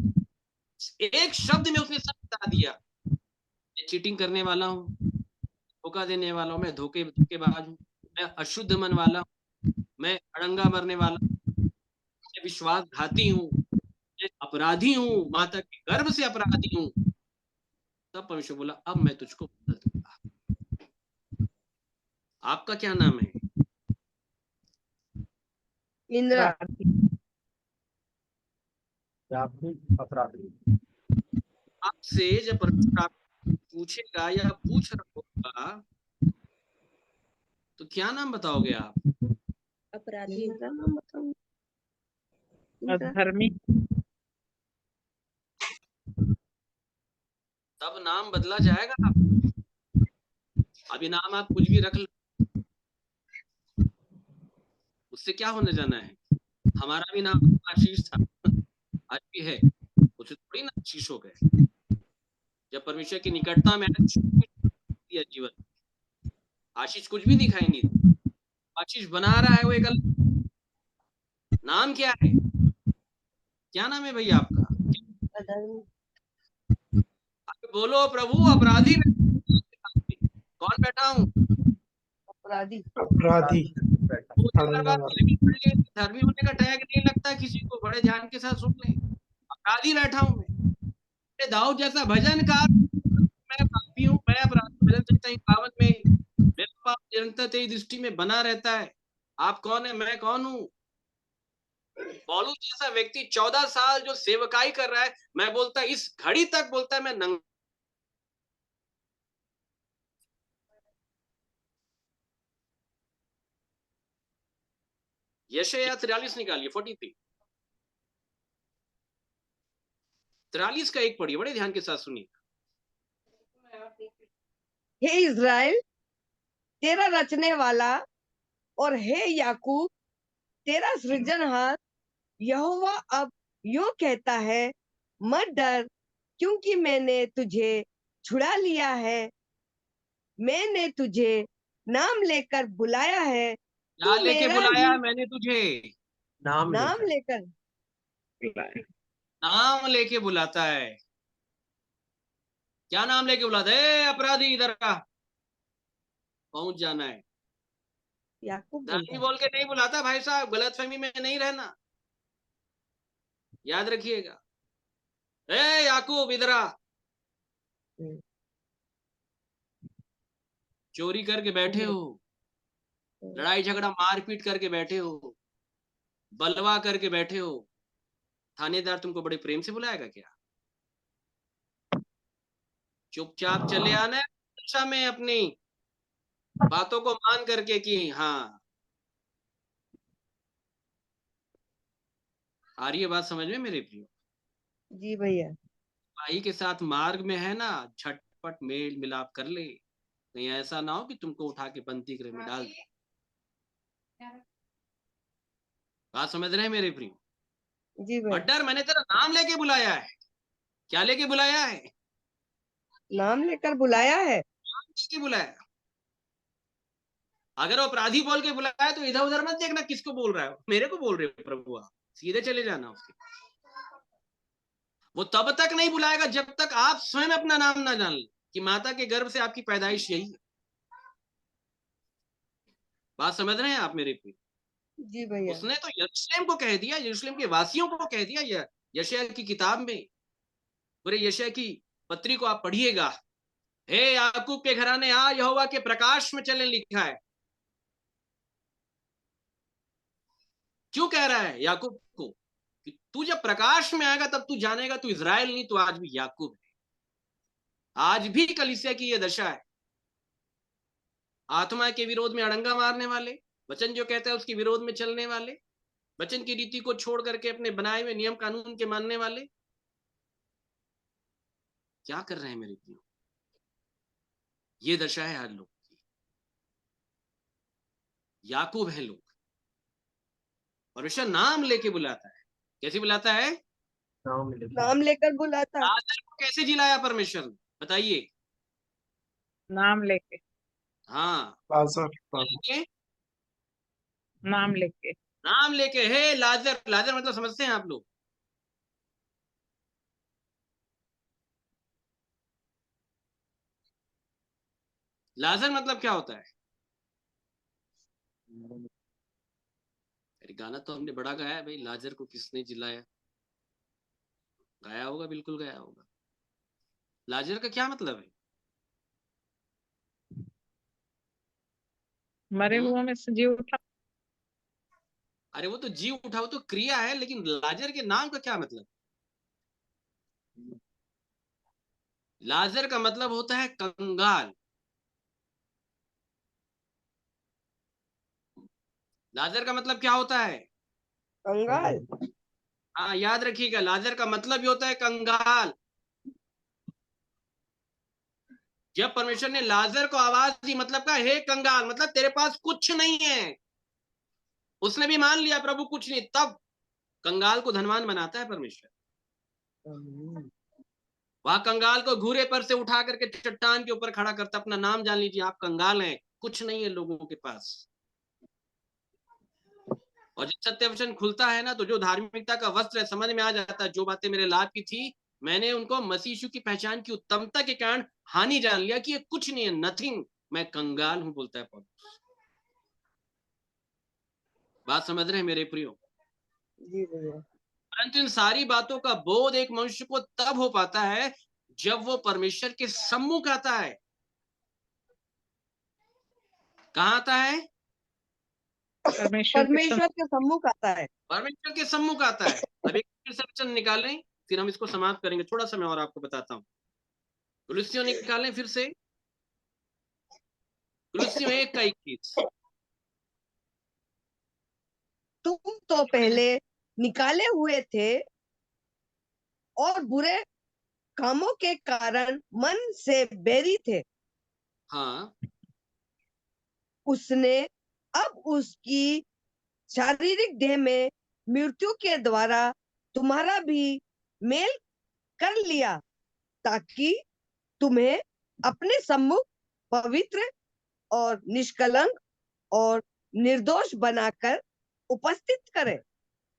एक शब्द में उसने सब बता दिया। मैं चीटिंग करने वाला हूँ, धोखा देने वाला हूँ, मैं धोखेबाज हूँ, मैं अशुद्ध मन वाला हूँ, मैं अड़ंगा मरने वाला हूँ, मैं विश्वासघाती हूँ, मैं अपराधी हूँ, माता के गर्भ से अपराधी हूँ। तब परमेश्वर बोला अब मैं तुझको बदल दूंगा। आपका क्या नाम है? इंदिरा। अपराधी। आपसे जब परमेश्वर आप पूछेगा या पूछ रहा होगा तो क्या नाम बताओगे आप? अपराधी। मेरा नाम बताऊं? मेरा अधर्मी। तब नाम बदला जाएगा आप। अभी नाम आप कुछ भी रख लो, उससे क्या होने जाना है? हमारा भी नाम आशीष था, आज भी है, उससे थोड़ी ना आशीष हो गए। जब परमेश्वर की निकटता में आए दिया जीवन, आशीष कुछ भी दिखाई नहीं दी। आशीष बना रहा है वो एक अलग। नाम क्या है? क्या नाम है भैया आपका? अधर्मी। आप बोलो प्रभु, अपराधी कौन बैठा हूँ? अपराधी। अपराधी। वो चार बार अड़ंगा। बाइबल पढ़ ली, धर्मी होने का टैग नहीं लगता किसी को, बड़े ध्यान के साथ सुन ले। अपराधी बैठा हूँ मैं, दाऊद जैसा भजनकार। मैं पापी हूँ, मैं अपराधी, भजन संहिता 52 में मेरा पाप निरंतर तेरी दृष्टि में बना रहता है। आप कौन है, मैं कौन हूँ? पौलुस जैसा व्यक्ति 14 साल जो सेवकाई कर रहा है, मैं बोलता इस घड़ी तक बोलता है मैं नंगा। यशायाह 43 निकालिए, 43 43 का एक पढ़िए, बड़े ध्यान के साथ सुनिए। हे इज़राइल, तेरा रचने वाला, और हे याकूब, तेरा सृजनहार यहोवा अब यूं कहता है, मत डर, क्योंकि मैंने तुझे छुड़ा लिया है। मैंने तुझे नाम लेकर बुलाया है, क्या तू लेके मेरा बुलाया ही मैंने तुझे? नाम नाम लेकर। लेकर। नाम लेके बुलाता है। क्या नाम लेके बुलाता है? अपराधी इधर का, पहुंच जाना है। याकूब बोल धर्मी रहा बोल के नहीं बुलाता भाई साहब, गलतफहमी में नहीं रहना, याद रखिएगा। ए याकूब इधर आ। है। चोरी करके बैठे हो, लड़ाई झगड़ा मारपीट करके बैठे हो, बलवा करके बैठे हो, थानेदार तुमको बड़े प्रेम से बुलाएगा क्या? चुपचाप चले आना है दिशा में, अपनी बातों को मान करके कि हाँ। आ रही है बात समझ में मेरे प्रियो? जी भैया। भाई के साथ मार्ग में है ना, झटपट मेल मिलाप कर ले, कहीं ऐसा ना हो कि तुमको उठा के बंदी गृह में डाल दे। बात समझ रहे हैं मेरे प्रियो? जी भैया। मत डर, मैंने तेरा नाम लेके बुलाया है। क्या लेके बुलाया है? नाम लेकर बुलाया है। नाम लेके बुलाया। अगर वो अपराधी बोल के बुलाया तो इधर उधर मत देखना किसको बोल रहा है, मेरे को बोल रहे हो प्रभु, आप सीधे चले जाना उसके। वो तब तक नहीं बुलाएगा जब तक आप स्वयं अपना नाम ना जान ले कि माता के गर्भ से आपकी पैदाइश यही है। बात समझ रहे हैं आप मेरे को? जी भैया। उसने तो यरूशलेम को कह दिया, यरूशलेम के वासियों को कह दिया, यशायाह की किताब में, पूरे यशायाह की पत्री को आप पढ़िएगा। हे याकूब के घराने आ, यहोवा के प्रकाश में चले, लिखा है। क्यों कह रहा है याकूब को कि तू जब प्रकाश में आएगा तब तू जानेगा तू इज़राइल नहीं, तू आज भी याकूब है। आज भी कलीसिया की यह दशा है, आत्मा के विरोध में अड़ंगा मारने वाले, वचन जो कहता है उसके विरोध में चलने वाले, वचन की रीति को छोड़ करके अपने बनाए हुए नियम कानून के मानने वाले, क्या कर रहे हैं मेरे प्रियो? ये दशा है आज लोग की। याकूब है लोग। परमेश्वर नाम लेके बुलाता है। कैसे बुलाता है? नाम लेकर बुलाता है। लाजर को कैसे जिलाया परमेश्वर ने, बताइए? नाम लेके। हाँ, लाजर। लेके, नाम लेके। नाम लेके। हे लाजर, लाजर मतलब समझते हैं आप लोग? लाजर मतलब क्या होता है? अरे गाना तो हमने बड़ा गाया है भाई, लाजर को किसने जिलाया, गाया होगा, बिल्कुल गाया होगा। लाजर का क्या मतलब है? मरे हुओं में से जी उठा। अरे वो तो जी उठा, वो तो क्रिया है, लेकिन लाजर के नाम का क्या मतलब? लाजर का मतलब होता है कंगाल। लाजर का मतलब क्या होता है? कंगाल। हाँ, याद रखिएगा, लाजर का मतलब ही होता है कंगाल। जब परमेश्वर ने लाजर को आवाज दी, मतलब का हे कंगाल, मतलब तेरे पास कुछ नहीं है। उसने भी मान लिया प्रभु कुछ नहीं, तब कंगाल को धनवान बनाता है परमेश्वर। वहां कंगाल को घूरे पर से उठा करके चट्टान के ऊपर खड़ा करता, अपना नाम जान लीजिए, आप कंगाल हैं, कुछ नहीं है लोगों के पास। और जब सत्य वचन खुलता है ना, तो जो धार्मिकता का वस्त्र है, समझ में आ जाता है जो बातें मेरे लाभ की थी, मैंने उनको मसीह यीशु की पहचान की उत्तमता के कारण हानि जान लिया कि ये कुछ नहीं है, नथिंग, मैं कंगाल हूं, बोलता है पौलुस। बात समझ रहे हैं मेरे प्रियो? जी भैया। परंतु इन सारी बातों का बोध एक मनुष्य को तब हो पाता है जब वो परमेश्वर के सम्मुख आता है। कहाँ आता है? परमेश्वर के सम्मुख आता है। परमेश्वर के सम्मुख आता है। अब एक फिर से वचन निकालें, फिर हम इसको समाप्त करेंगे। थोड़ा सा मैं और आपको बताता हूँ। कुलुस्सियों निकालें फिर से, कुलुस्सियों 1:21। तुम तो पहले निकाले हुए थे और बुरे कामों के कारण मन से बैरी थे। हाँ, उसने अब उसकी शारीरिक देह में मृत्यु के द्वारा तुम्हारा भी मेल कर लिया, ताकि तुम्हें अपने सम्मुख पवित्र और निष्कलंक और निर्दोष बनाकर उपस्थित करे।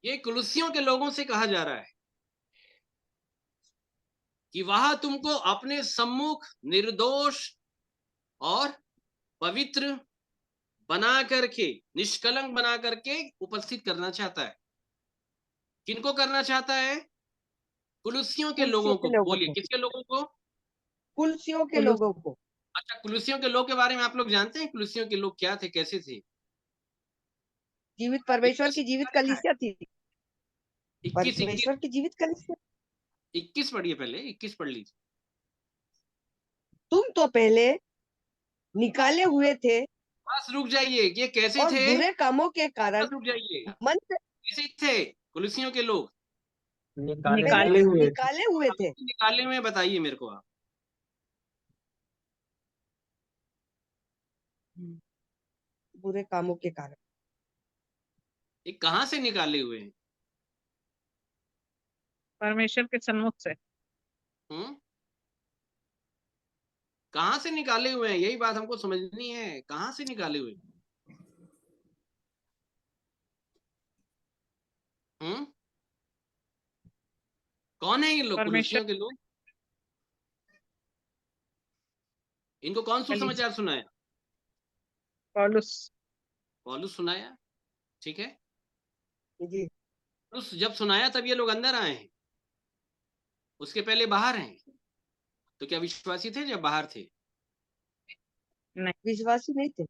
ये कुलुस्सियों के लोगों से कहा जा रहा है कि वह तुमको अपने सम्मुख निर्दोष और पवित्र बना करके, निष्कलंक बना करके उपस्थित करना चाहता है। किनको करना चाहता है? कुलुस्सियों के कुलसियों लोगों के को। लोगों बोलिए, को। किसके लोगों को? कुलसियों के कुलुस लोगों को। अच्छा, कुलुस्सियों के लोग के बारे में आप लोग जानते हैं? कुलुस्सियों के लोग क्या थे, कैसे थे? जीवित परमेश्वर की जीवित कलीसिया थी। 21 परमेश्वर की जीवित कलीसिया। 21 पढ़िए, पहले 21 पढ़ लीजिए। तुम तो पहले निकाले हुए थे बस रुक जाइए, ये कैसे और थे? बुरे कामों के कारण बस रुक जाइए, मन से कैसे थे कुलुस्सियों के लोग? निकाले हुए थे। निकाले हुए थे। निकाले में बताइए मेरे को आप। बुरे कामों के कारण। ये कहाँ से निकाले हुए हैं? परमेश्वर के सम्मुख से। हम्म, कहाँ से निकाले हुए हैं? यही बात हमको समझनी है, कहाँ से निकाले हुए? हम्म, कौन है ये लोग, परमेश्वर कुलुस्सियों के लोग? इनको कौन कलीसिया, सुसमाचार सुनाया? पौलुस। पौलुस सुनाया, ठीक है। जी। पौलुस जब सुनाया तब ये लोग अंदर आए हैं, उसके पहले बाहर हैं। तो क्या विश्वासी थे जब बाहर थे? नहीं, विश्वासी नहीं थे।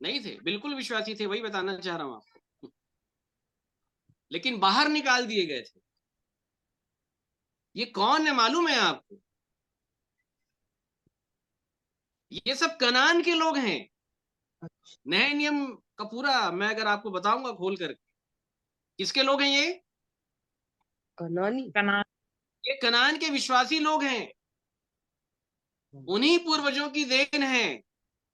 नहीं थे, बिल्कुल विश्वासी थे, वही बताना चाह रहा हूं आपको। लेकिन बाहर निकाल दिए गए थे। ये कौन है मालूम है आपको? ये सब कनान के लोग हैं। नए नियम का पूरा मैं अगर आपको बताऊंगा खोल करके, किसके लोग हैं ये? कनानी। कनान। ये कनान के विश्वासी लोग हैं। उन्हीं पूर्वजों की देन है,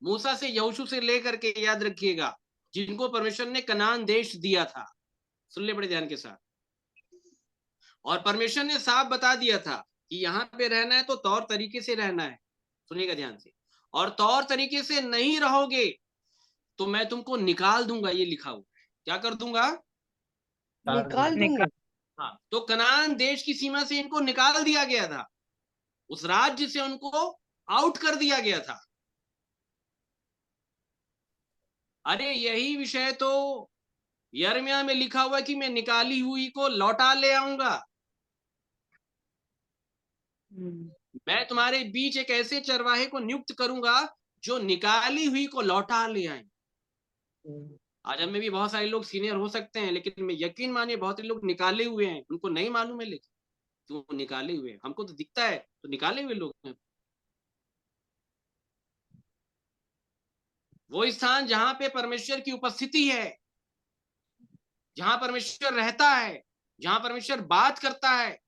मूसा से यहोशू से लेकर के, याद रखिएगा, जिनको परमेश्वर ने कनान देश दिया था। सुन ले बड़े ध्यान के साथ। और परमेश्वर ने साफ बता दिया था कि यहाँ पे रहना है तो तौर तरीके से रहना है। सुनिएगा ध्यान से। और तौर तरीके से नहीं रहोगे तो मैं तुमको निकाल दूंगा, ये लिखा हुआ है। क्या कर दूंगा? निकाल दूंगा। निकाल। हाँ, तो कनान देश की सीमा से इनको निकाल दिया गया था, उस राज्य से उनको आउट कर दिया गया था। अरे यही विषय तो यिर्मयाह में लिखा हुआ है कि मैं निकाली हुई को लौटा ले आऊंगा। मैं तुम्हारे बीच एक ऐसे चरवाहे को नियुक्त करूंगा जो निकाली हुई को लौटा ले आए। आज हम में भी बहुत सारे लोग सीनियर हो सकते हैं, लेकिन मैं यकीन मानिए बहुत से लोग निकाले हुए हैं, उनको नहीं मालूम है, लेकिन क्यों निकाले हुए हैं, हमको तो दिखता है तो निकाले हुए लोग हैं। वो स्थान जहां पे परमेश्वर की उपस्थिति है, जहां परमेश्वर रहता है, जहां परमेश्वर बात करता है,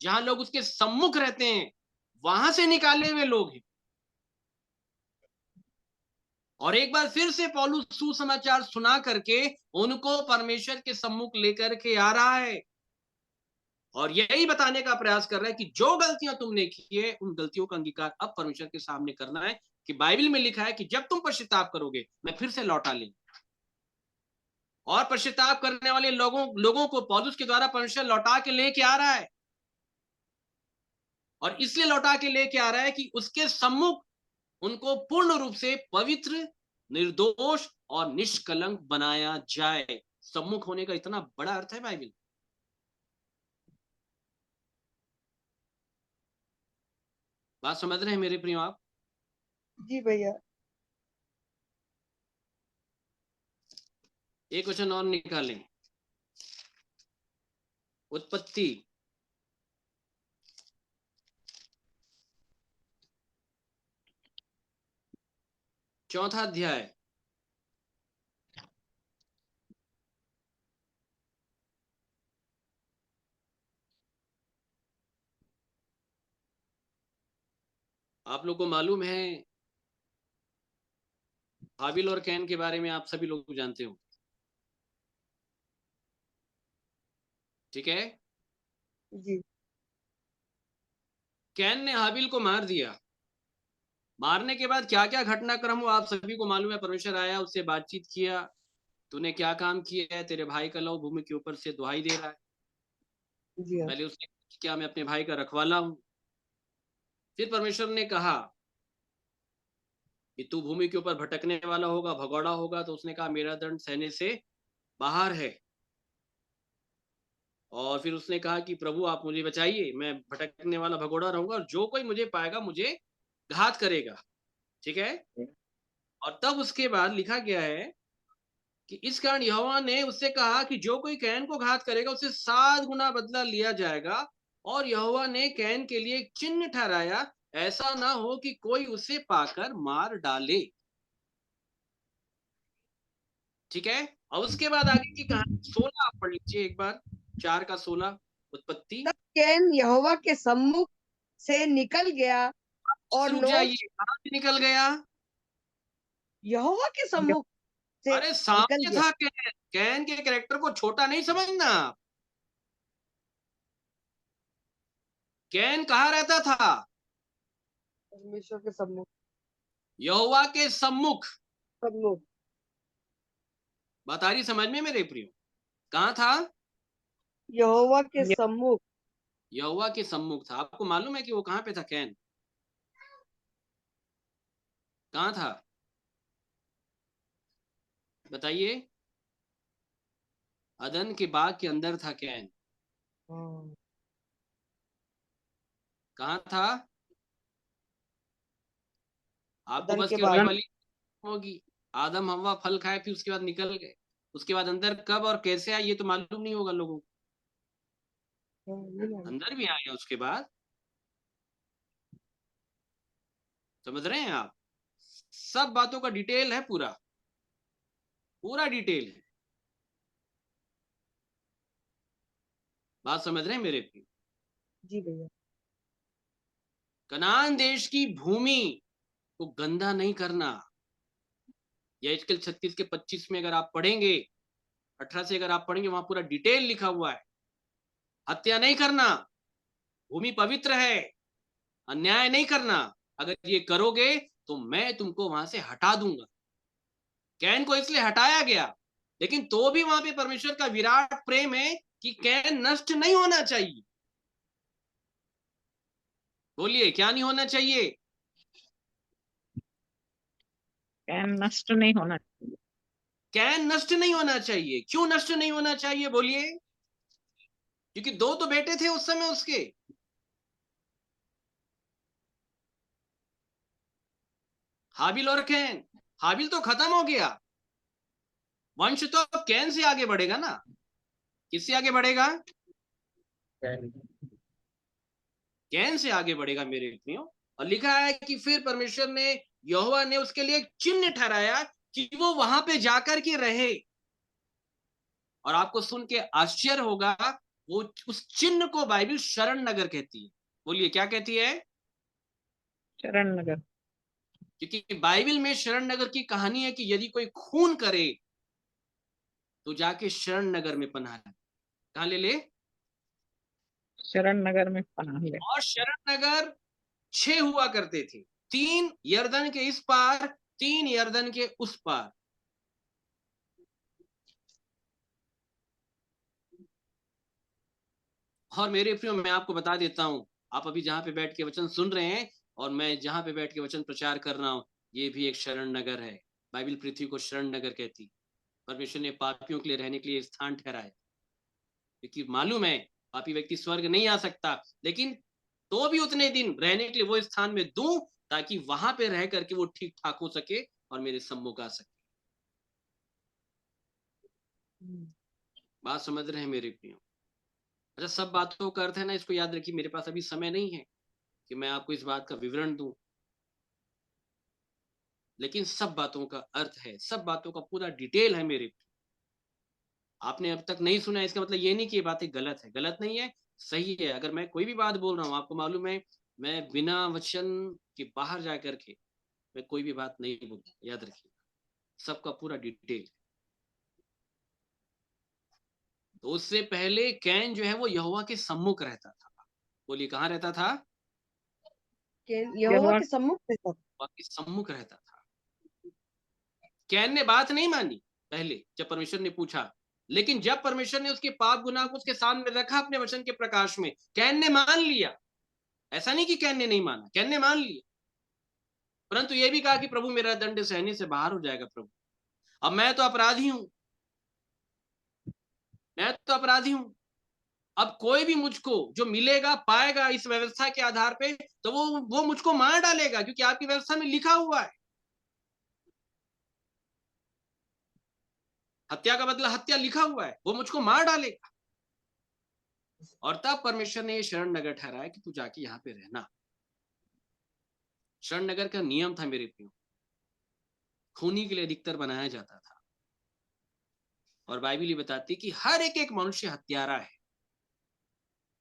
जहां लोग उसके सम्मुख रहते हैं, वहां से निकाले हुए लोग हैं। और एक बार फिर से पौलुस सुसमाचार सुना करके उनको परमेश्वर के सम्मुख लेकर के आ रहा है और यही बताने का प्रयास कर रहा है कि जो गलतियां तुमने की है, उन गलतियों का अंगीकार अब परमेश्वर के सामने करना है। कि बाइबल में लिखा है कि जब तुम पश्चाताप करोगे, मैं फिर से लौटा लूंगा। और पश्चाताप करने वाले लोगों को पौलुस के द्वारा परमेश्वर लौटा के लेके आ रहा है। और इसलिए लौटा के लेके आ रहा है कि उसके सम्मुख उनको पूर्ण रूप से पवित्र, निर्दोष और निष्कलंक बनाया जाए। सम्मुख होने का इतना बड़ा अर्थ है बाइबल। बात समझ रहे हैं मेरे प्रियो आप? जी भैया। एक वचन और निकालें, उत्पत्ति 4 अध्याय, आप लोग को मालूम है हाबिल और कैन के बारे में आप सभी लोग जानते हो, ठीक है? जी। कैन ने हाबिल को मार दिया। मारने के बाद क्या क्या घटनाक्रम हुआ आप सभी को मालूम है। परमेश्वर आया, उससे बातचीत किया, तूने क्या काम किया है, तेरे भाई का लहू भूमि के ऊपर से दुहाई दे रहा है। जी हाँ। पहले उसने क्या मैं अपने भाई का रखवाला हूं। फिर परमेश्वर ने कहा कि तू भूमि के ऊपर भटकने वाला होगा, भगौड़ा होगा। तो उसने कहा मेरा दंड सहने से बाहर है। और फिर उसने कहा कि प्रभु आप मुझे बचाइए, मैं भटकने वाला भगोड़ा रहूंगा और जो कोई मुझे पाएगा मुझे घात करेगा, ठीक है? और तब उसके बाद लिखा गया है कि इस कारण यहोवा ने उससे कहा कि जो कोई कैन को घात करेगा उससे 7 गुना बदला लिया जाएगा। और यहोवा ने कैन के लिए एक चिन्ह ठहराया, ऐसा ना हो कि कोई उसे पाकर मार डाले, ठीक है? और उसके बाद आगे की कहानी 16 आप पढ़ लीजिए एक बार, 4 का 16 उत्पत्ति। तब कैन यहोवा के सम्मुख से निकल गया और रुक नोच। जाइए, कहां से निकल गया? यहोवा के सम्मुख से अरे निकल सामने गया। था कैन। कैन के कैरेक्टर को छोटा नहीं समझना। कैन कहाँ रहता था? परमेश्वर के सम्मुख। यहोवा के सम्मुख। सम्मुख। बात आ रही समझ में मेरे प्रियो? कहाँ था? यहोवा के सम्मुख। यहोवा के सम्मुख था। आपको मालूम है कि वो कहाँ पे था? कैन कहाँ था बताइए? अदन के बाग के अंदर था कैन। कहाँ था? आपको अदन बस के केवल वही बाद। वाली होगी, आदम हवा फल खाए फिर उसके बाद निकल गए। उसके बाद अंदर कब और कैसे आए ये तो मालूम नहीं होगा लोगों को। अंदर भी आए उसके बाद। समझ रहे हैं आप? सब बातों का डिटेल है, पूरा पूरा डिटेल है। बात समझ रहे हैं मेरे प्रिय? जी भैया। कनान देश की भूमि को गंदा नहीं करना। यहेजकेल 36 के 25 में अगर आप पढ़ेंगे, 18 से अगर आप पढ़ेंगे, वहां पूरा डिटेल लिखा हुआ है। हत्या नहीं करना, भूमि पवित्र है, अन्याय नहीं करना। अगर ये करोगे तो मैं तुमको वहां से हटा दूंगा। कैन को इसलिए हटाया गया, लेकिन तो भी वहां पे परमेश्वर का विराट प्रेम है कि कैन नष्ट नहीं होना चाहिए। बोलिए क्या नहीं होना चाहिए? कैन नष्ट नहीं होना चाहिए। कैन नष्ट नहीं होना चाहिए। क्यों नष्ट नहीं होना चाहिए बोलिए? क्योंकि 2 तो बेटे थे उस समय उसके। हाबिल और कैन। हाबिल तो खत्म हो गया, वंश तो कैन से आगे बढ़ेगा ना। किससे आगे बढ़ेगा? कैन से आगे बढ़ेगा मेरे प्रियो। और लिखा है कि फिर परमेश्वर ने, यहोवा ने उसके लिए एक चिन्ह ठहराया कि वो वहां पे जाकर के रहे। और आपको सुन के आश्चर्य होगा, वो उस चिन्ह को बाइबल शरण नगर कहती है। बोलिए क्या कहती है? शरण नगर। क्योंकि बाइबल में शरण नगर की कहानी है कि यदि कोई खून करे तो जाके शरण नगर में पनाह ले। कहां ले? शरण नगर में पनाह ले। और शरण नगर 6 हुआ करते थे, 3 यर्दन के इस पार, 3 यर्दन के उस पार। और मेरे प्रियो, मैं आपको बता देता हूं, आप अभी जहां पे बैठ के वचन सुन रहे हैं और मैं जहां पे बैठ के वचन प्रचार कर रहा हूं, ये भी एक शरण नगर है। बाइबल पृथ्वी को शरण नगर कहती। परमेश्वर ने पापियों के लिए रहने के लिए स्थान ठहराया, क्योंकि मालूम है पापी व्यक्ति स्वर्ग नहीं आ सकता, लेकिन तो भी उतने दिन रहने के लिए वो स्थान में दूं, ताकि वहां पे रह करके वो ठीक ठाक हो सके और मेरे सम्मुख आ सके। बात समझ रहे हैं मेरे प्रियो? अच्छा, सब बातों का अर्थ है ना, इसको याद रखिए। मेरे पास अभी समय नहीं है कि मैं आपको इस बात का विवरण दूं, लेकिन सब बातों का अर्थ है, सब बातों का पूरा डिटेल है मेरे। आपने अब तक नहीं सुना, इसका मतलब ये नहीं कि ये बातें गलत है, गलत नहीं है, सही है। अगर मैं कोई भी बात बोल रहा हूँ, आपको मालूम है मैं बिना वचन के बाहर जा करके मैं कोई भी बात नहीं बोलता, याद रखिए। सबका पूरा डिटेल। तो उससे पहले कैन जो है वो यहोवा के सम्मुख रहता था। बोलिए कहाँ रहता था? यहोवा यहोवा के सम्मुख रहता था। यहोवा के सम्मुख रहता था। कैन ने बात नहीं मानी पहले जब परमेश्वर ने पूछा, लेकिन जब परमेश्वर ने उसके पाप गुनाह को उसके सामने रखा अपने वचन के प्रकाश में, कैन ने मान लिया। ऐसा नहीं कि कैन ने नहीं माना, कैन ने मान लिया, परंतु यह भी कहा कि प्रभु मेरा दंड सहने से बाहर हो जाएगा प्रभु, अब मैं तो अपराधी हूं, मैं तो अपराधी हूं। अब कोई भी मुझको जो मिलेगा पाएगा इस व्यवस्था के आधार पे, तो वो मुझको मार डालेगा, क्योंकि आपकी व्यवस्था में लिखा हुआ है हत्या का बदला हत्या, लिखा हुआ है, वो मुझको मार डालेगा। और तब परमेश्वर ने ये शरण नगर ठहराया कि तू जाके यहाँ पे रहना। शरण नगर का नियम था मेरे प्रियो, खूनी के लिए अधिकतर बनाया जाता था। और बाइबल ये बताती कि हर एक मनुष्य हत्यारा है,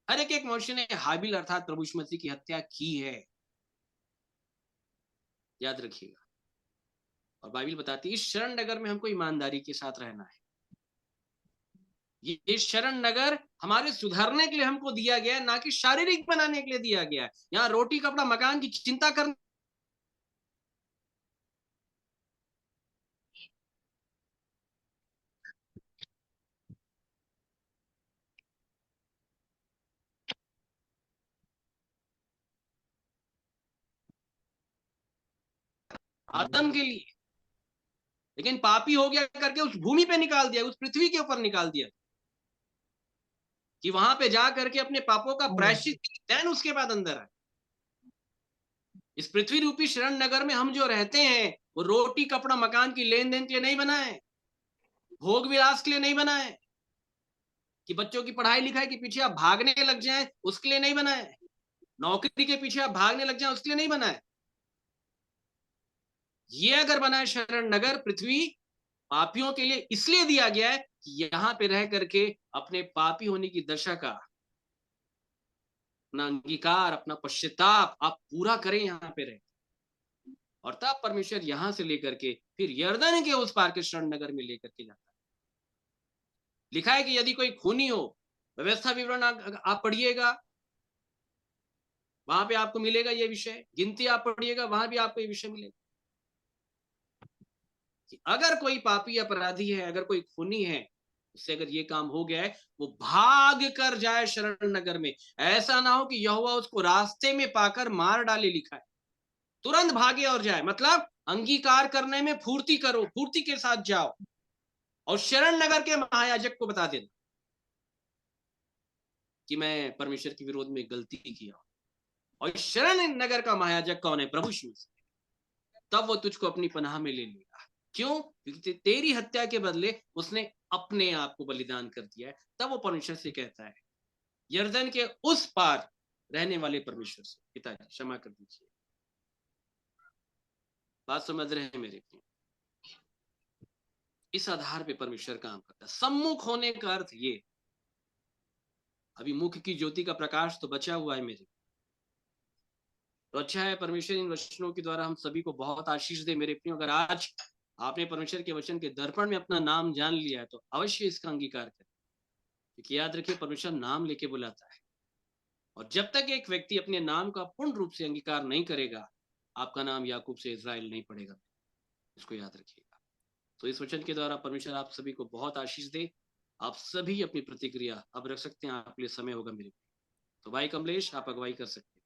हर एक मनुष्य ने हाबिल अर्थात प्रभु यीशु मसीह की हत्या की है, याद रखिएगा। और बाइबल बताती है इस शरण नगर में हमको ईमानदारी के साथ रहना है। ये शरण नगर हमारे सुधारने के लिए हमको दिया गया है, ना कि शारीरिक बनाने के लिए दिया गया है। यहाँ रोटी कपड़ा मकान की चिंता करना आदम के लिए, लेकिन पापी हो गया करके उस भूमि पे निकाल दिया, उस पृथ्वी के ऊपर निकाल दिया कि वहां पे जा करके अपने पापों का प्रायश्चित, देन उसके बाद अंदर आए। इस पृथ्वी रूपी शरण नगर में हम जो रहते हैं, वो रोटी कपड़ा मकान की लेन देन के लिए नहीं बनाए, भोग विलास के लिए नहीं बनाए, कि बच्चों की पढ़ाई लिखाई के पीछे आप भागने लग जाएं उसके लिए नहीं बनाए, नौकरी के पीछे आप भागने लग जाएं उसके लिए नहीं बनाए। ये अगर बनाए शरण नगर पृथ्वी पापियों के लिए इसलिए दिया गया है कि यहां पे रह करके अपने पापी होने की दशा का अपना अंगीकार, अपना पश्चाताप आप पूरा करें यहां पे रहे। और तब परमेश्वर यहां से लेकर के फिर यर्दन के उस पार के शरण नगर में लेकर के जाता है। लिखा है कि यदि कोई खूनी हो, व्यवस्था विवरण आप पढ़िएगा, वहां पे आपको मिलेगा ये विषय, गिनती आप पढ़िएगा वहां भी आपको ये विषय मिलेगा कि अगर कोई पापी अपराधी है, अगर कोई खूनी है, उससे अगर ये काम हो गया है, वो भाग कर जाए शरण नगर में। ऐसा ना हो कि यहोवा उसको रास्ते में पाकर मार डाले, लिखा है तुरंत भागे और जाए। मतलब अंगीकार करने में फूर्ति करो, फूर्ति के साथ जाओ और शरण नगर के महायाजक को बता देना कि मैं परमेश्वर के विरोध में गलती किया। और शरण नगर का महायाजक कौन है? प्रभु यीशु मसीह। तब वो तुझको अपनी पनाह में ले लेगा। क्यों? क्योंकि तेरी हत्या के बदले उसने अपने आप को बलिदान कर दिया है। तब वो परमेश्वर से कहता है, यर्दन के उस पार रहने वाले परमेश्वर से, पिताजी क्षमा कर दीजिए। बात समझ रहे हैं मेरे प्रिय? इस आधार पे परमेश्वर काम करता है। सम्मुख होने का अर्थ ये, अभी मुख की ज्योति का प्रकाश तो बचा हुआ है मेरे, तो अच्छा है परमेश्वर इन वचनों के द्वारा हम सभी को बहुत आशीष दे। मेरे प्रियो, अगर आज आपने परमेश्वर के वचन के दर्पण में अपना नाम जान लिया है तो अवश्य इसका अंगीकार करें, क्योंकि याद रखिए परमेश्वर नाम लेके बुलाता है, और जब तक एक व्यक्ति अपने नाम का पूर्ण रूप से अंगीकार नहीं करेगा, आपका नाम याकूब से इज़राइल नहीं पड़ेगा। इसको याद रखिएगा। तो इस वचन के द्वारा परमेश्वर आप सभी को बहुत आशीष दे। आप सभी अपनी प्रतिक्रिया अब रख सकते हैं, आपके लिए समय होगा मेरे। तो भाई कमलेश, आप अगुवाई कर सकते हैं।